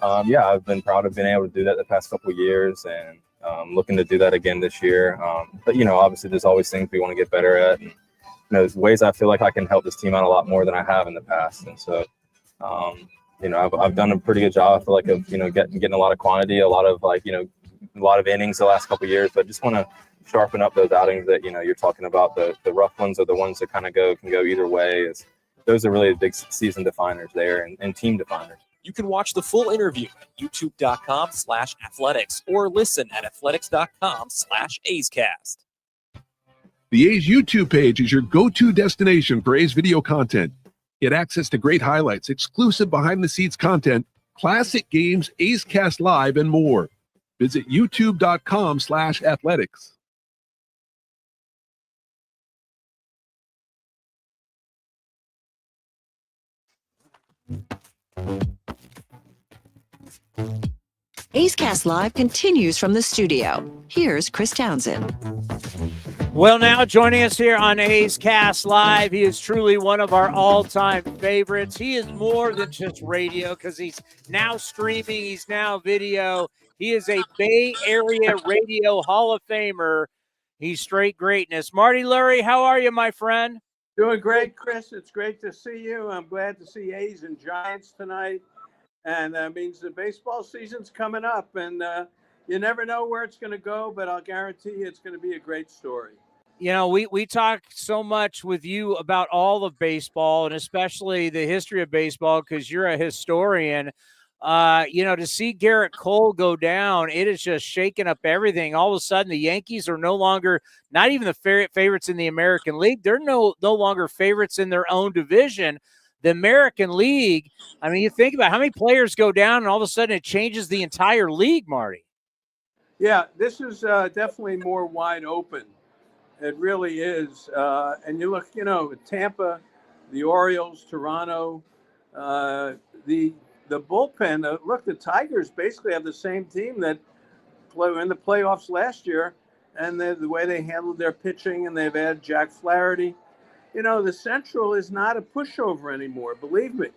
I've been proud of being able to do that the past couple of years, and looking to do that again this year. But obviously there's always things we want to get better at, and there's ways I feel like I can help this team out a lot more than I have in the past. And so I've done a pretty good job, I feel like, of getting a lot of quantity, a lot of innings the last couple of years, but just want to sharpen up those outings that you're talking about. The rough ones are the ones that kind of can go either way. Those are really the big season definers there and team definers. You can watch the full interview at youtube.com/athletics or listen at athletics.com/A'sCast. The A's YouTube page is your go-to destination for A's video content. Get access to great highlights, exclusive behind-the-scenes content, classic games, A's Cast Live, and more. Visit youtube.com/athletics. A's Cast Live continues from the studio. Here's Chris Townsend. Well, now joining us here on A's Cast Live, he is truly one of our all-time favorites. He is more than just radio because he's now streaming, he's now video. He is a Bay Area Radio Hall of Famer. He's straight greatness. Marty Lurie, how are you, my friend? Doing great, Chris. It's great to see you. I'm glad to see A's and Giants tonight. And that means the baseball season's coming up, and you never know where it's going to go, but I'll guarantee you it's going to be a great story. We talk so much with you about all of baseball and especially the history of baseball because you're a historian. To see Gerrit Cole go down, it is just shaking up everything. All of a sudden, the Yankees are no longer not even the favorites in the American League. They're no longer favorites in their own division. The American League, I mean, you think about how many players go down and all of a sudden it changes the entire league, Marty. Yeah, this is definitely more wide open. It really is. And you look, Tampa, the Orioles, Toronto, the bullpen. Look, the Tigers basically have the same team that flew in the playoffs last year, and the way they handled their pitching, and they've had Jack Flaherty. The Central is not a pushover anymore. Believe me,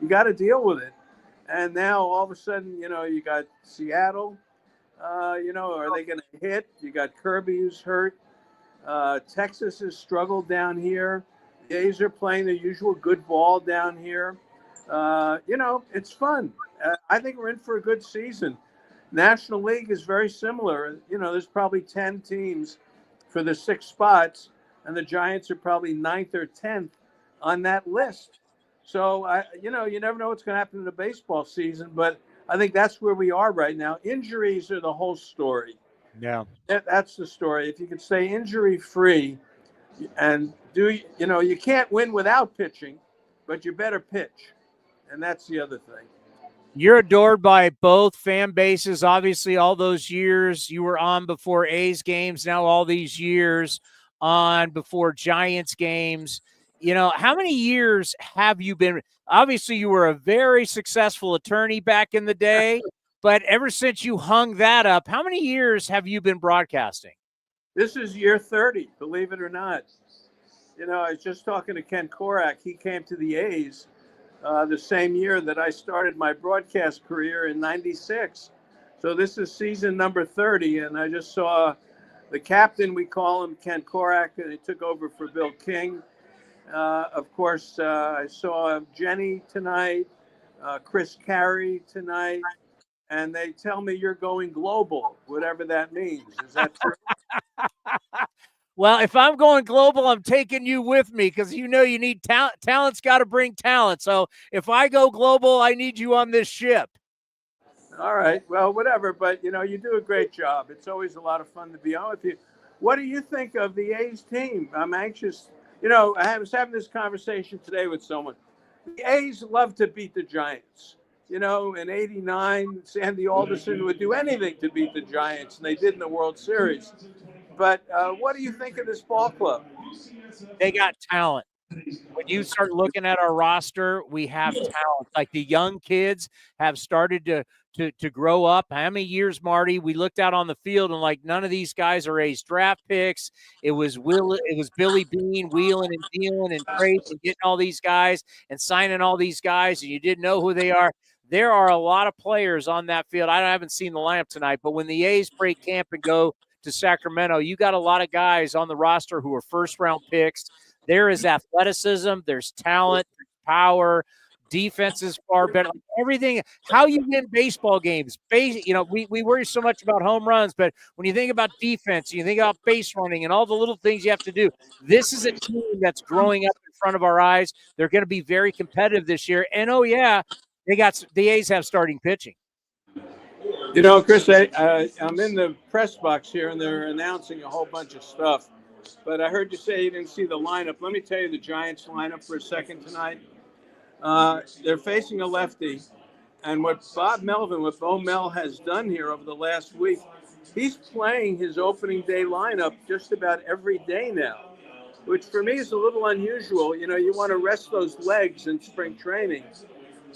you got to deal with it. And now all of a sudden, you got Seattle. Are they going to hit? You got Kirby who's hurt. Texas has struggled down here. The A's are playing the usual good ball down here. It's fun. I think we're in for a good season. National League is very similar. There's probably 10 teams for the 6 spots, and the Giants are probably 9th or 10th on that list. So, you never know what's going to happen in the baseball season, but I think that's where we are right now. Injuries are the whole story. Yeah. That's the story. If you can stay injury-free and you can't win without pitching, but you better pitch. And that's the other thing. You're adored by both fan bases. Obviously, all those years you were on before A's games, now all these years on before Giants games. How many years have you been? Obviously, you were a very successful attorney back in the day, but ever since you hung that up, how many years have you been broadcasting? This is year 30, believe it or not. I was just talking to Ken Korak. He came to the A's the same year that I started my broadcast career in '96. So this is season number 30, and I just saw the captain, we call him, Ken Korak, and he took over for Bill King. Of course, I saw Jenny tonight, Chris Carey tonight, and they tell me you're going global, whatever that means. Is that true? Well, if I'm going global, I'm taking you with me because you need talent. Talent's got to bring talent. So if I go global, I need you on this ship. All right. Well, whatever. But, you do a great job. It's always a lot of fun to be on with you. What do you think of the A's team? I'm anxious. You know, I was having this conversation today with someone. The A's love to beat the Giants. You know, in '89, Sandy Alderson would do anything to beat the Giants, and they did in the World Series. But what do you think of this ball club? They got talent. When you start looking at our roster, we have talent. Like the young kids have started to grow up. How many years, Marty? We looked out on the field and like none of these guys are A's draft picks. It was Billy Bean wheeling and dealing and trading and getting all these guys and signing all these guys, and you didn't know who they are. There are a lot of players on that field. I haven't seen the lineup tonight, but when the A's break camp and go to Sacramento, you got a lot of guys on the roster who are first-round picks. There is athleticism, there's talent, there's power, defense is far better. Everything, how you win baseball games. We worry so much about home runs, but when you think about defense, you think about base running and all the little things you have to do. This is a team that's growing up in front of our eyes. They're going to be very competitive this year. And, the A's have starting pitching. You know, Chris, I'm in the press box here, and they're announcing a whole bunch of stuff. But I heard you say you didn't see the lineup. Let me tell you the Giants lineup for a second tonight. They're facing a lefty. And what Bo Mel has done here over the last week, he's playing his opening day lineup just about every day now, which for me is a little unusual. You know, you want to rest those legs in spring training.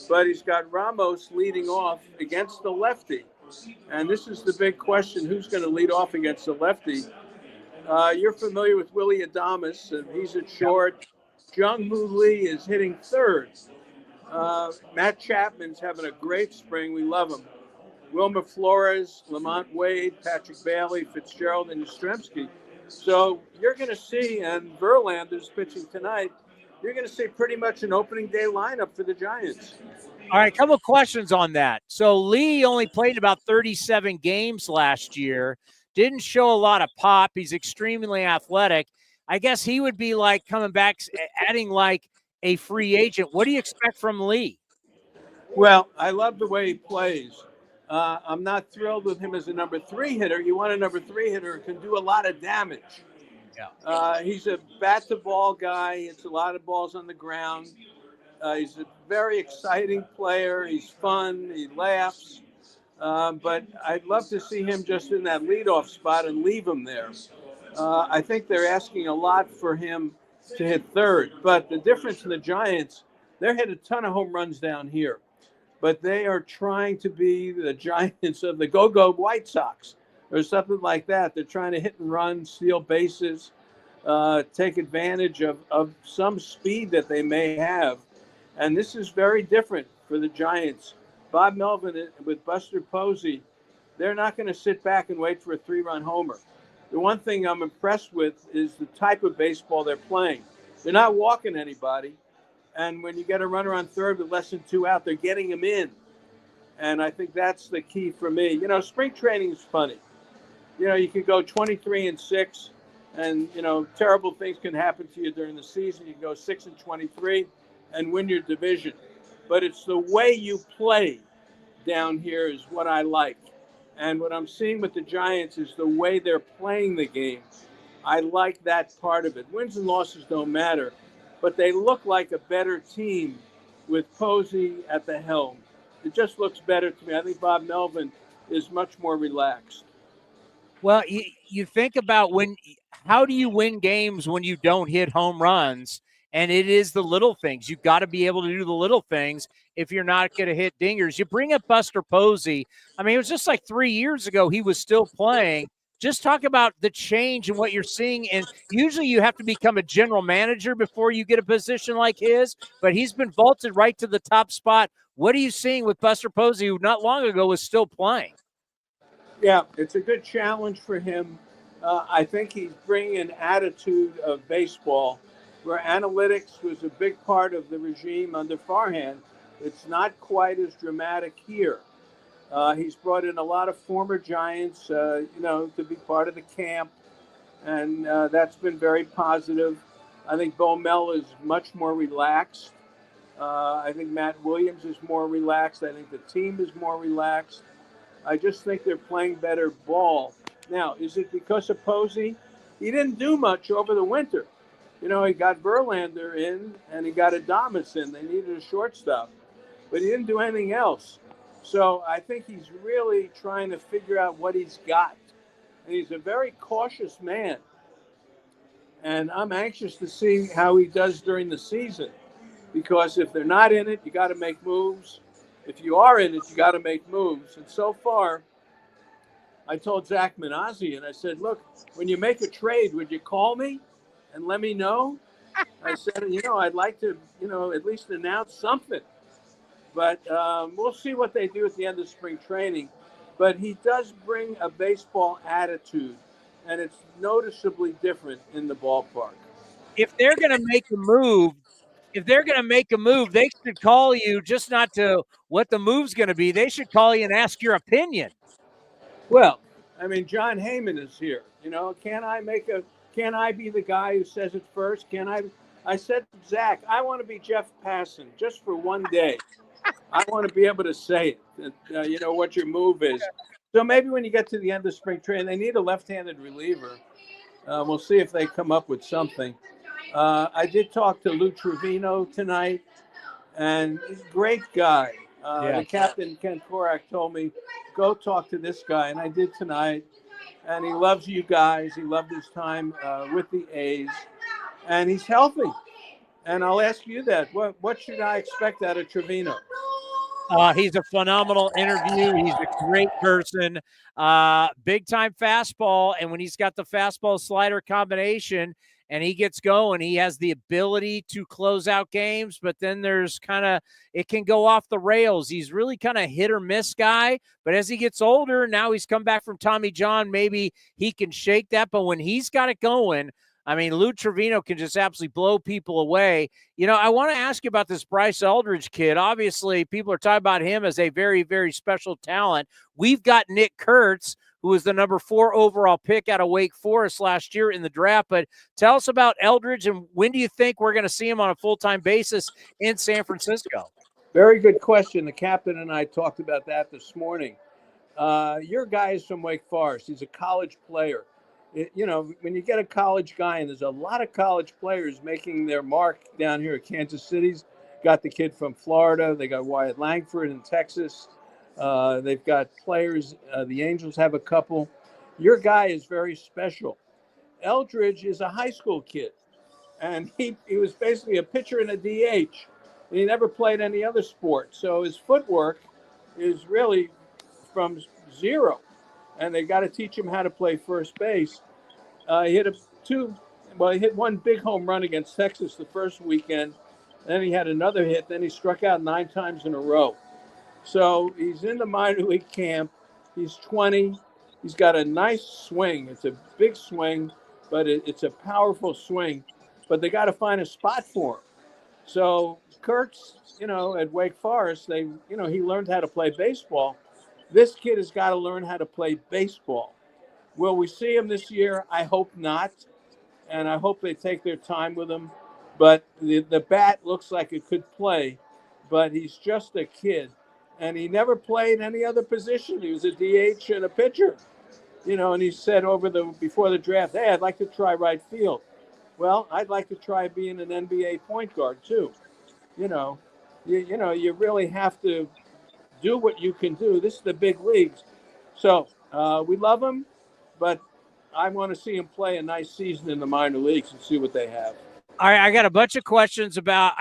But he's got Ramos leading off against the lefty. And this is the big question, who's going to lead off against the lefty? You're familiar with Willie Adames, and he's at short. Jung-Hoo Lee is hitting third. Matt Chapman's having a great spring. We love him. Wilmer Flores, Lamont Wade, Patrick Bailey, Fitzgerald, and Yastrzemski. So you're going to see, and Verlander's pitching tonight, you're going to see pretty much an opening day lineup for the Giants. All right, a couple of questions on that. So Lee only played about 37 games last year. Didn't show a lot of pop. He's extremely athletic. I guess he would be like coming back, adding like a free agent. What do you expect from Lee? Well, I love the way he plays. I'm not thrilled with him as a number 3 hitter. You want a number 3 hitter who can do a lot of damage. Yeah. He's a bat-to-ball guy. He hits a lot of balls on the ground. He's a very exciting player. He's fun. He laughs. But I'd love to see him just in that leadoff spot and leave him there. I think they're asking a lot for him to hit third. But the difference in the Giants, they're hit a ton of home runs down here. But they are trying to be the Giants of the Go-Go White Sox or something like that. They're trying to hit and run, steal bases, take advantage of some speed that they may have. And this is very different for the Giants. Bob Melvin with Buster Posey, they're not going to sit back and wait for a 3-run homer. The one thing I'm impressed with is the type of baseball they're playing. They're not walking anybody. And when you get a runner on third with less than 2 out, they're getting him in. And I think that's the key for me. You know, spring training is funny. You know, you could go 23-6, and, you know, terrible things can happen to you during the season. You can go 6-23 and win your division. But it's the way you play down here is what I like. And what I'm seeing with the Giants is the way they're playing the game. I like that part of it. Wins and losses don't matter, but they look like a better team with Posey at the helm. It just looks better to me. I think Bob Melvin is much more relaxed. Well, you think about how do you win games when you don't hit home runs? And it is the little things. You've got to be able to do the little things if you're not going to hit dingers. You bring up Buster Posey. I mean, it was just like 3 years ago he was still playing. Just talk about the change and what you're seeing. And usually you have to become a general manager before you get a position like his. But he's been vaulted right to the top spot. What are you seeing with Buster Posey, who not long ago was still playing? Yeah, it's a good challenge for him. I think he's bringing an attitude of baseball where analytics was a big part of the regime under Farhan. It's not quite as dramatic here. He's brought in a lot of former Giants, to be part of the camp, and that's been very positive. I think Bo Mel is much more relaxed. I think Matt Williams is more relaxed. I think the team is more relaxed. I just think they're playing better ball. Now, is it because of Posey? he didn't do much over the winter. You know, he got Verlander in and he got Adames in. They needed a shortstop, but he didn't do anything else. So I think he's really trying to figure out what he's got. And he's a very cautious man. And I'm anxious to see how he does during the season, because if they're not in it, you got to make moves. If you are in it, you got to make moves. And so far, I told Zach Minozzi, and I said, look, when you make a trade, would you call me and let me know? I said, you know, I'd like to, you know, at least announce something. But we'll see what they do at the end of spring training. But he does bring a baseball attitude, and it's noticeably different in the ballpark. If they're going to make a move, they should call you, just not to what the move's going to be. They should call you and ask your opinion. Well, I mean, John Heyman is here. You know, can I be the guy who says it first? I said to Zach, I want to be Jeff Passan just for one day. I want to be able to say it, you know, what your move is. So maybe when you get to the end of spring training, they need a left-handed reliever. We'll see if they come up with something. I did talk to Lou Trevino tonight, and he's a great guy. The captain, Ken Korak, told me, go talk to this guy, and I did tonight. And he loves you guys. He loved his time with the A's, and he's healthy. And I'll ask you that. What should I expect out of Trevino? He's a phenomenal interview. He's a great person. Big-time fastball, and when he's got the fastball-slider combination and he gets going, he has the ability to close out games, but then there's it can go off the rails. He's really kind of hit-or-miss guy, but as he gets older, now he's come back from Tommy John, maybe he can shake that, but when he's got it going, I mean, Lou Trevino can just absolutely blow people away. You know, I want to ask you about this Bryce Eldridge kid. Obviously, people are talking about him as a very, very special talent. We've got Nick Kurtz, who was the number 4 overall pick out of Wake Forest last year in the draft. But tell us about Eldridge, and when do you think we're going to see him on a full-time basis in San Francisco? Very good question. The captain and I talked about that this morning. Your guy is from Wake Forest. He's a college player. You know, when you get a college guy, and there's a lot of college players making their mark down here at Kansas City's, got the kid from Florida. They got Wyatt Langford in Texas. They've got players. The Angels have a couple. Your guy is very special. Eldridge is a high school kid, and he was basically a pitcher and a DH. And he never played any other sport. So his footwork is really from zero. And they got to teach him how to play first base. He hit one big home run against Texas the first weekend. Then he had another hit. Then he struck out 9 times in a row. So he's in the minor league camp. He's 20. He's got a nice swing. It's a big swing, but it's a powerful swing. But they got to find a spot for him. So Kurtz, you know, at Wake Forest, he learned how to play baseball. This kid has got to learn how to play baseball. Will we see him this year? I hope not. And I hope they take their time with him. But the bat looks like it could play. But he's just a kid. And he never played any other position. He was a DH and a pitcher. You know, and he said before the draft, hey, I'd like to try right field. Well, I'd like to try being an NBA point guard too. You know, you really have to do what you can do. This is the big leagues. So we love him, but I want to see him play a nice season in the minor leagues and see what they have. All right, I got a bunch of questions about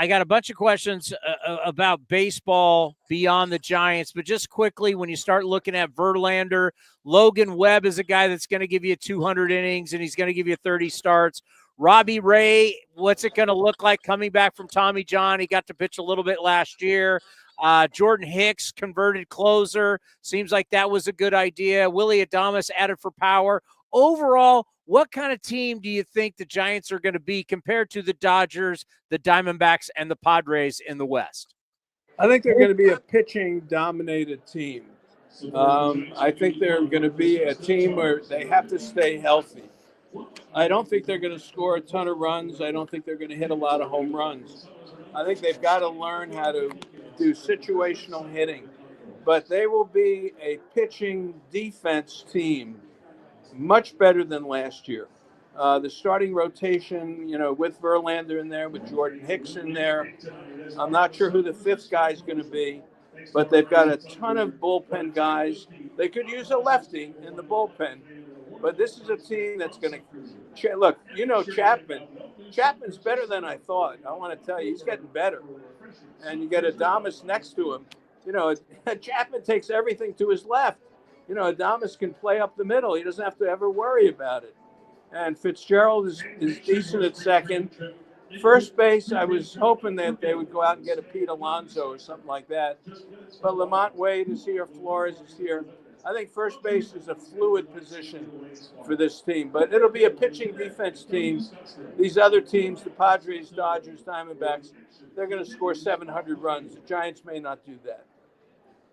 baseball beyond the Giants, but just quickly, when you start looking at Verlander, Logan Webb is a guy that's going to give you 200 innings and he's going to give you 30 starts. Robbie Ray, what's it going to look like coming back from Tommy John? He got to pitch a little bit last year. Jordan Hicks, converted closer. Seems like that was a good idea. Willie Adames added for power. Overall, what kind of team do you think the Giants are going to be compared to the Dodgers, the Diamondbacks, and the Padres in the West? I think they're going to be a pitching-dominated team. I think they're going to be a team where they have to stay healthy. I don't think they're going to score a ton of runs. I don't think they're going to hit a lot of home runs. I think they've got to learn how to do situational hitting. But they will be a pitching defense team, much better than last year. The starting rotation, with Verlander in there, with Jordan Hicks in there. I'm not sure who the fifth guy is going to be, but they've got a ton of bullpen guys. They could use a lefty in the bullpen, but this is a team that's going to look. Chapman. Chapman's better than I thought. I want to tell you, he's getting better. And you get Adames next to him. Chapman takes everything to his left. Adames can play up the middle. He doesn't have to ever worry about it. And Fitzgerald is decent at second. First base, I was hoping that they would go out and get a Pete Alonso or something like that. But Lamont Wade is here. Flores is here. I think first base is a fluid position for this team. But it'll be a pitching defense team. These other teams, the Padres, Dodgers, Diamondbacks, they're going to score 700 runs. The Giants may not do that.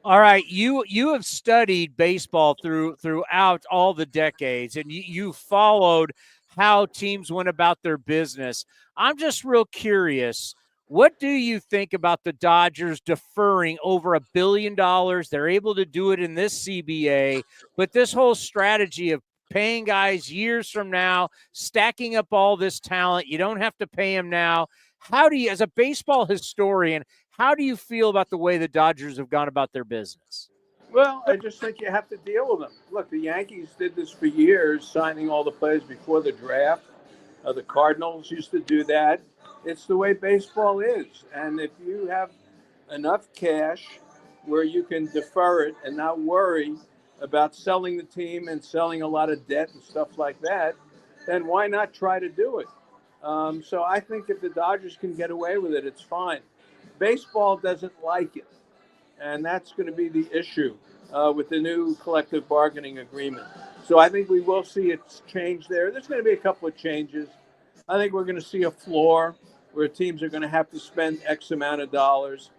All right, you have studied baseball throughout all the decades, and you followed how teams went about their business. I'm just real curious. What do you think about the Dodgers deferring over $1 billion? They're able to do it in this CBA, but this whole strategy of paying guys years from now, stacking up all this talent, you don't have to pay them now. How do you, as a baseball historian, how do you feel about the way the Dodgers have gone about their business? Well, I just think you have to deal with them. Look, the Yankees did this for years, signing all the players before the draft. The Cardinals used to do that. It's the way baseball is. And if you have enough cash where you can defer it and not worry about selling the team and selling a lot of debt and stuff like that, then why not try to do it? So I think if the Dodgers can get away with it, it's fine. Baseball doesn't like it, and that's going to be the issue with the new collective bargaining agreement. So I think we will see it change there. There's going to be a couple of changes. I think we're going to see a floor where teams are going to have to spend X amount of dollars.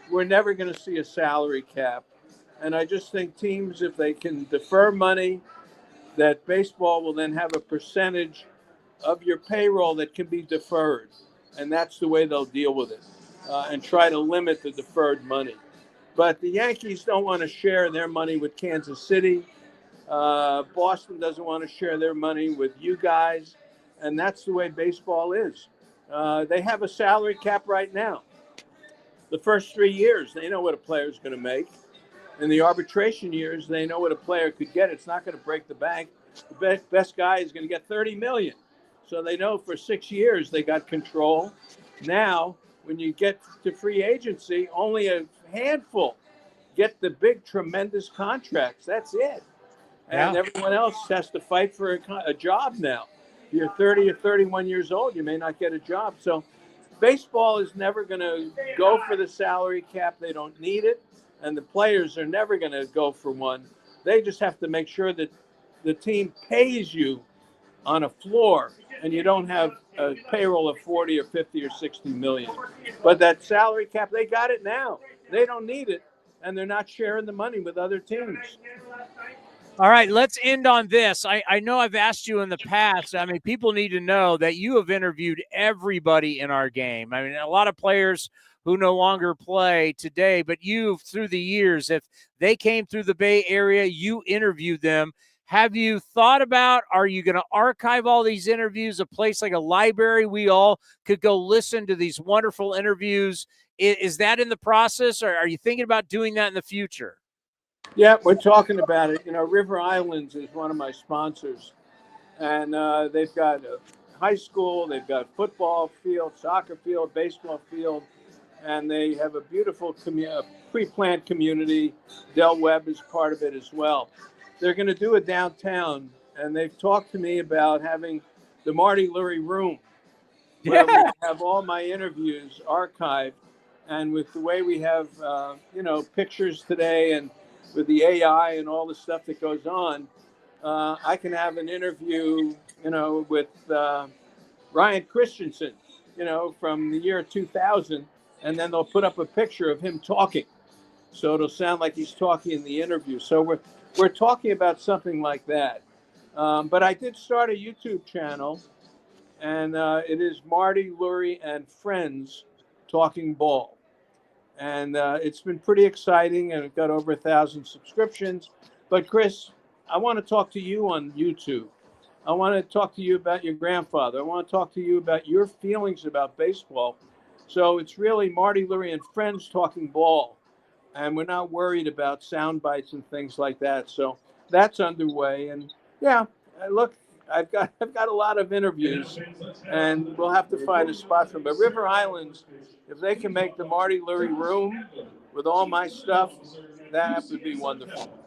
We're never going to see a salary cap. And I just think teams, if they can defer money, that baseball will then have a percentage of your payroll that can be deferred. And that's the way they'll deal with it and try to limit the deferred money. But the Yankees don't want to share their money with Kansas City. Boston doesn't want to share their money with you guys. And that's the way baseball is. They have a salary cap right now. The first 3 years, they know what a player is going to make. In the arbitration years, they know what a player could get. It's not going to break the bank. The best guy is going to get $30 million. So they know for 6 years they got control. Now, when you get to free agency, only a handful get the big, tremendous contracts. That's it. And everyone else has to fight for a job now. If you're 30 or 31 years old, you may not get a job. So baseball is never going to go for the salary cap. They don't need it. And the players are never going to go for one. They just have to make sure that the team pays you on a floor and you don't have a payroll of 40 or 50 or 60 million. But that salary cap, they got it now. They don't need it, and they're not sharing the money with other teams. All right, let's end on this. I know I've asked you in the past. I mean, people need to know that you have interviewed everybody in our game. I mean, a lot of players who no longer play today, but you, through the years, if they came through the Bay Area, you interviewed them. Have you thought about, are you going to archive all these interviews, a place like a library we all could go listen to these wonderful interviews? Is that in the process, or are you thinking about doing that in the future? Yeah, we're talking about it. River Islands is one of my sponsors, and they've got a high school, they've got football field, soccer field, baseball field, and they have a beautiful pre-planned community. Del Webb is part of it as well. They're going to do it downtown, and they've talked to me about having the Marty Lurie room, where we have all my interviews archived, and with the way we have, pictures today, and with the AI and all the stuff that goes on, I can have an interview, with Ryan Christensen, from the year 2000, and then they'll put up a picture of him talking. So it'll sound like he's talking in the interview. So we're talking about something like that. But I did start a YouTube channel, and it is Marty Lurie and Friends Talking Ball. And it's been pretty exciting, and it got over 1,000 subscriptions. But Chris, I want to talk to you on YouTube. I want to talk to you about your grandfather. I want to talk to you about your feelings about baseball. So it's really Marty Lurie and friends talking ball. And we're not worried about sound bites and things like that. So that's underway. And yeah, look, I've got a lot of interviews, and we'll have to find a spot for them. But River Islands, if they can make the Marty Lurie room with all my stuff, that would be wonderful.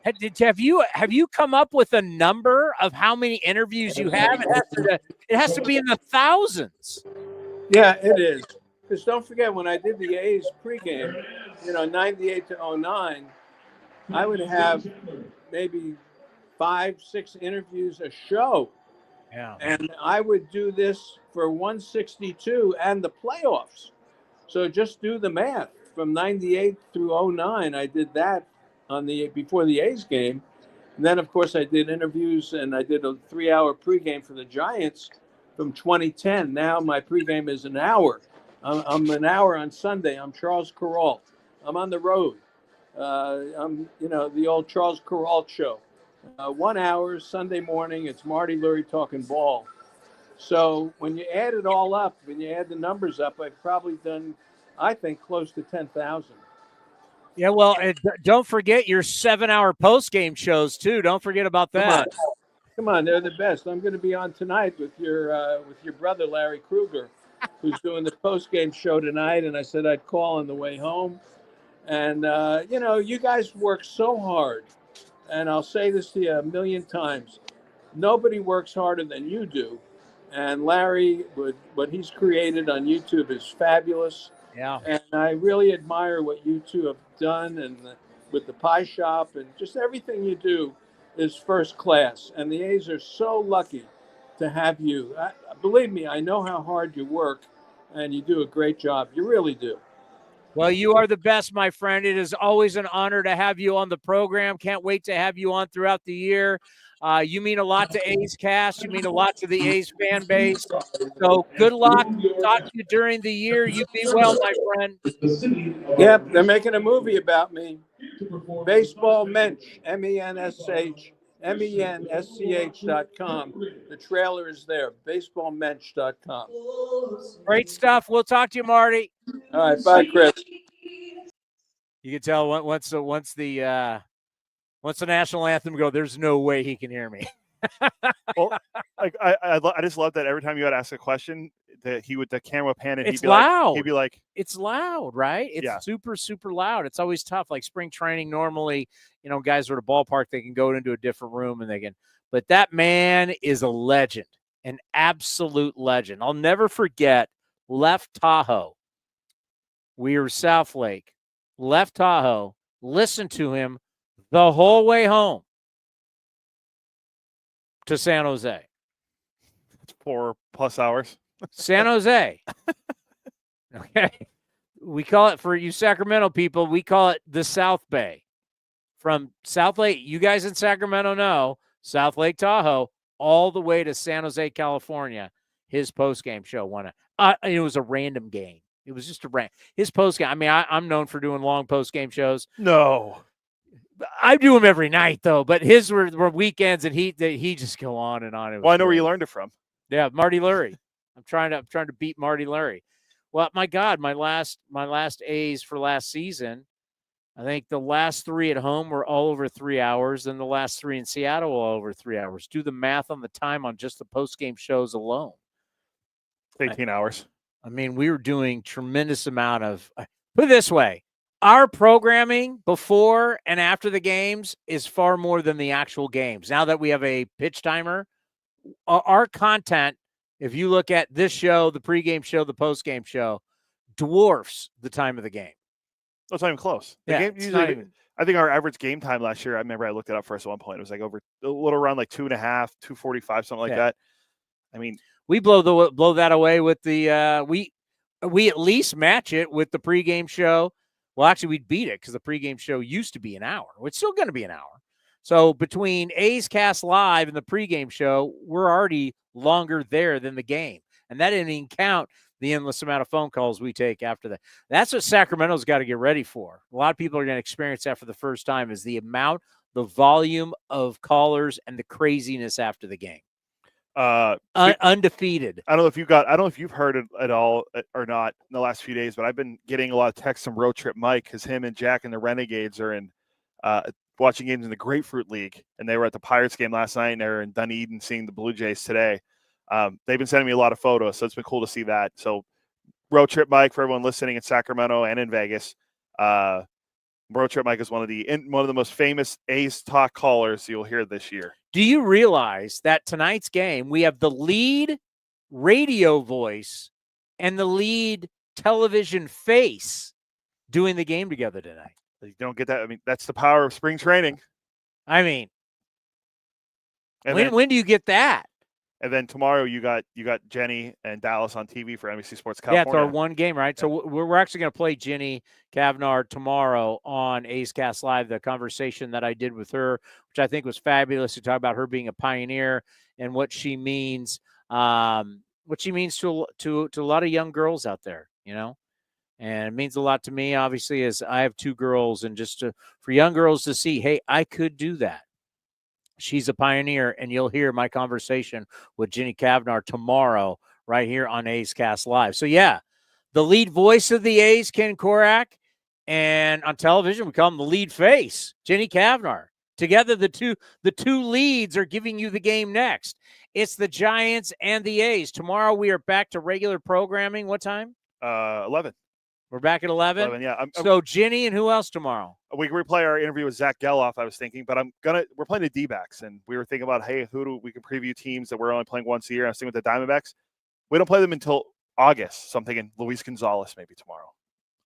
Have you come up with a number of how many interviews you have? It has to be in the thousands. Yeah, it is. Because don't forget, when I did the A's pregame, 98 to 09, I would have maybe 5-6 interviews a show. Yeah. And I would do this for 162 and the playoffs. So just do the math. From 98 through 09, I did that before the A's game. And then, of course, I did interviews, and I did a 3-hour pregame for the Giants from 2010. Now my pregame is an hour. I'm an hour on Sunday. I'm Charles Kuralt. I'm on the road. I'm, the old Charles Kuralt show. 1 hour Sunday morning. It's Marty Lurie talking ball. So when you add it all up, when you add the numbers up, I've probably done, I think, close to 10,000. Yeah, well, and don't forget your 7-hour post-game shows too. Don't forget about that. Come on, they're the best. I'm going to be on tonight with your brother Larry Krueger, who's doing the post-game show tonight. And I said I'd call on the way home. And you guys work so hard. And I'll say this to you a million times: nobody works harder than you do. And Larry, what he's created on YouTube is fabulous. Yeah. And I really admire what you two have done, and with the pie shop, and just everything you do is first class. And the A's are so lucky to have you. Believe me, I know how hard you work, and you do a great job. You really do. Well, you are the best, my friend. It is always an honor to have you on the program. Can't wait to have you on throughout the year. You mean a lot to A's Cast. You mean a lot to the A's fan base. So good luck. Talk to you during the year. You be well, my friend. Yep, they're making a movie about me. Baseball Mensch, MENSCH.com. The trailer is there, baseballmensch.com. Great stuff. We'll talk to you, Marty. All right, bye, Chris. You can tell once the national anthem go, there's no way he can hear me. Well, I just love that every time you had to ask a question, that the camera pan and it's loud. He'd be like, it's loud, right? It's super, super loud. It's always tough. Like spring training, normally, guys are at a ballpark, they can go into a different room and but that man is a legend, an absolute legend. I'll never forget left Tahoe. We were South Lake, left Tahoe, listened to him the whole way home to San Jose. It's 4+ hours. San Jose. Okay. We call it, for you Sacramento people, we call it the South Bay. From South Lake, you guys in Sacramento know, South Lake Tahoe, all the way to San Jose, California, his postgame show won it. It was a random game. It was just his postgame. I mean, I'm known for doing long postgame shows. No. I do them every night, though, but his were weekends, and he just go on and on. Well, I know where you learned it from. Yeah, Marty Lurie. I'm trying to beat Marty Lurie. Well, my God, my last A's for last season, I think the last 3 at home were all over 3 hours, and the last 3 in Seattle were all over 3 hours. Do the math on the time on just the post-game shows alone. 18 hours. I mean, we were doing tremendous amount of, put it this way, our programming before and after the games is far more than the actual games. Now that we have a pitch timer, our content, if you look at this show, the pregame show, the postgame show, dwarfs the time of the game. It's not even close. Yeah, I think our average game time last year, I remember I looked it up first at one point. It was like over a little around like 2.5, 2:45, something like that. I mean, we blow that away with the we at least match it with the pregame show. Well, actually, we'd beat it because the pregame show used to be an hour. It's still going to be an hour. So between A's Cast Live and the pregame show, we're already longer there than the game. And that didn't even count the endless amount of phone calls we take after that. That's what Sacramento's got to get ready for. A lot of people are going to experience that for the first time, is the volume of callers and the craziness after the game. Undefeated. I don't know if you've heard it at all or not in the last few days, but I've been getting a lot of texts from Road Trip Mike because him and Jack and the Renegades are in watching games in the Grapefruit League, and they were at the Pirates game last night, and they're in Dunedin seeing the Blue Jays today. They've been sending me a lot of photos, so it's been cool to see that. So Road Trip Mike, for everyone listening in Sacramento and in Vegas, Road Trip Mike is one of the most famous A's talk callers you'll hear this year. Do you realize that tonight's game, we have the lead radio voice and the lead television face doing the game together tonight? You don't get that. I mean, that's the power of spring training. I mean, when do you get that? And then tomorrow you got Jenny and Dallas on TV for NBC Sports California. Yeah, it's our one game, right? Yeah. So we're actually going to play Jenny Kavnar tomorrow on A's Cast Live. The conversation that I did with her, which I think was fabulous, to talk about her being a pioneer and what she means, to a lot of young girls out there, you know. And it means a lot to me, obviously, as I have two girls, and just for young girls to see, hey, I could do that. She's a pioneer, and you'll hear my conversation with Jenny Kavnar tomorrow right here on A's Cast Live. So, yeah, the lead voice of the A's, Ken Korak, and on television, we call him the lead face, Jenny Kavnar. Together, the two leads are giving you the game next. It's the Giants and the A's. Tomorrow, we are back to regular programming. What time? 11. We're back at 11? 11, yeah. So, Jenny and who else tomorrow? We can replay our interview with Zach Geloff, I was thinking, but we're playing the D-backs, and we were thinking about, hey, we can preview teams that we're only playing once a year. I was thinking with the Diamondbacks. We don't play them until August, so I'm thinking Luis Gonzalez maybe tomorrow.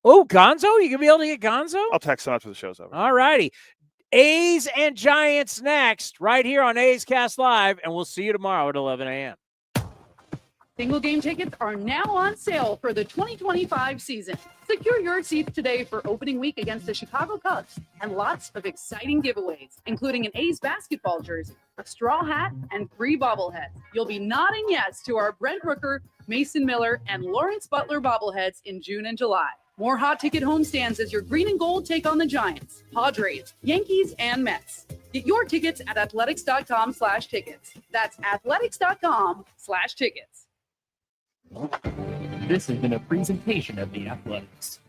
Oh, Gonzo? You going to be able to get Gonzo? I'll text him after the show's over. All righty. A's and Giants next, right here on A's Cast Live, and we'll see you tomorrow at 11 a.m. Single game tickets are now on sale for the 2025 season. Secure your seats today for opening week against the Chicago Cubs and lots of exciting giveaways, including an A's basketball jersey, a straw hat, and 3 bobbleheads. You'll be nodding yes to our Brent Rooker, Mason Miller, and Lawrence Butler bobbleheads in June and July. More hot ticket homestands as your green and gold take on the Giants, Padres, Yankees, and Mets. Get your tickets at athletics.com/tickets. That's athletics.com/tickets. This has been a presentation of The Athletics.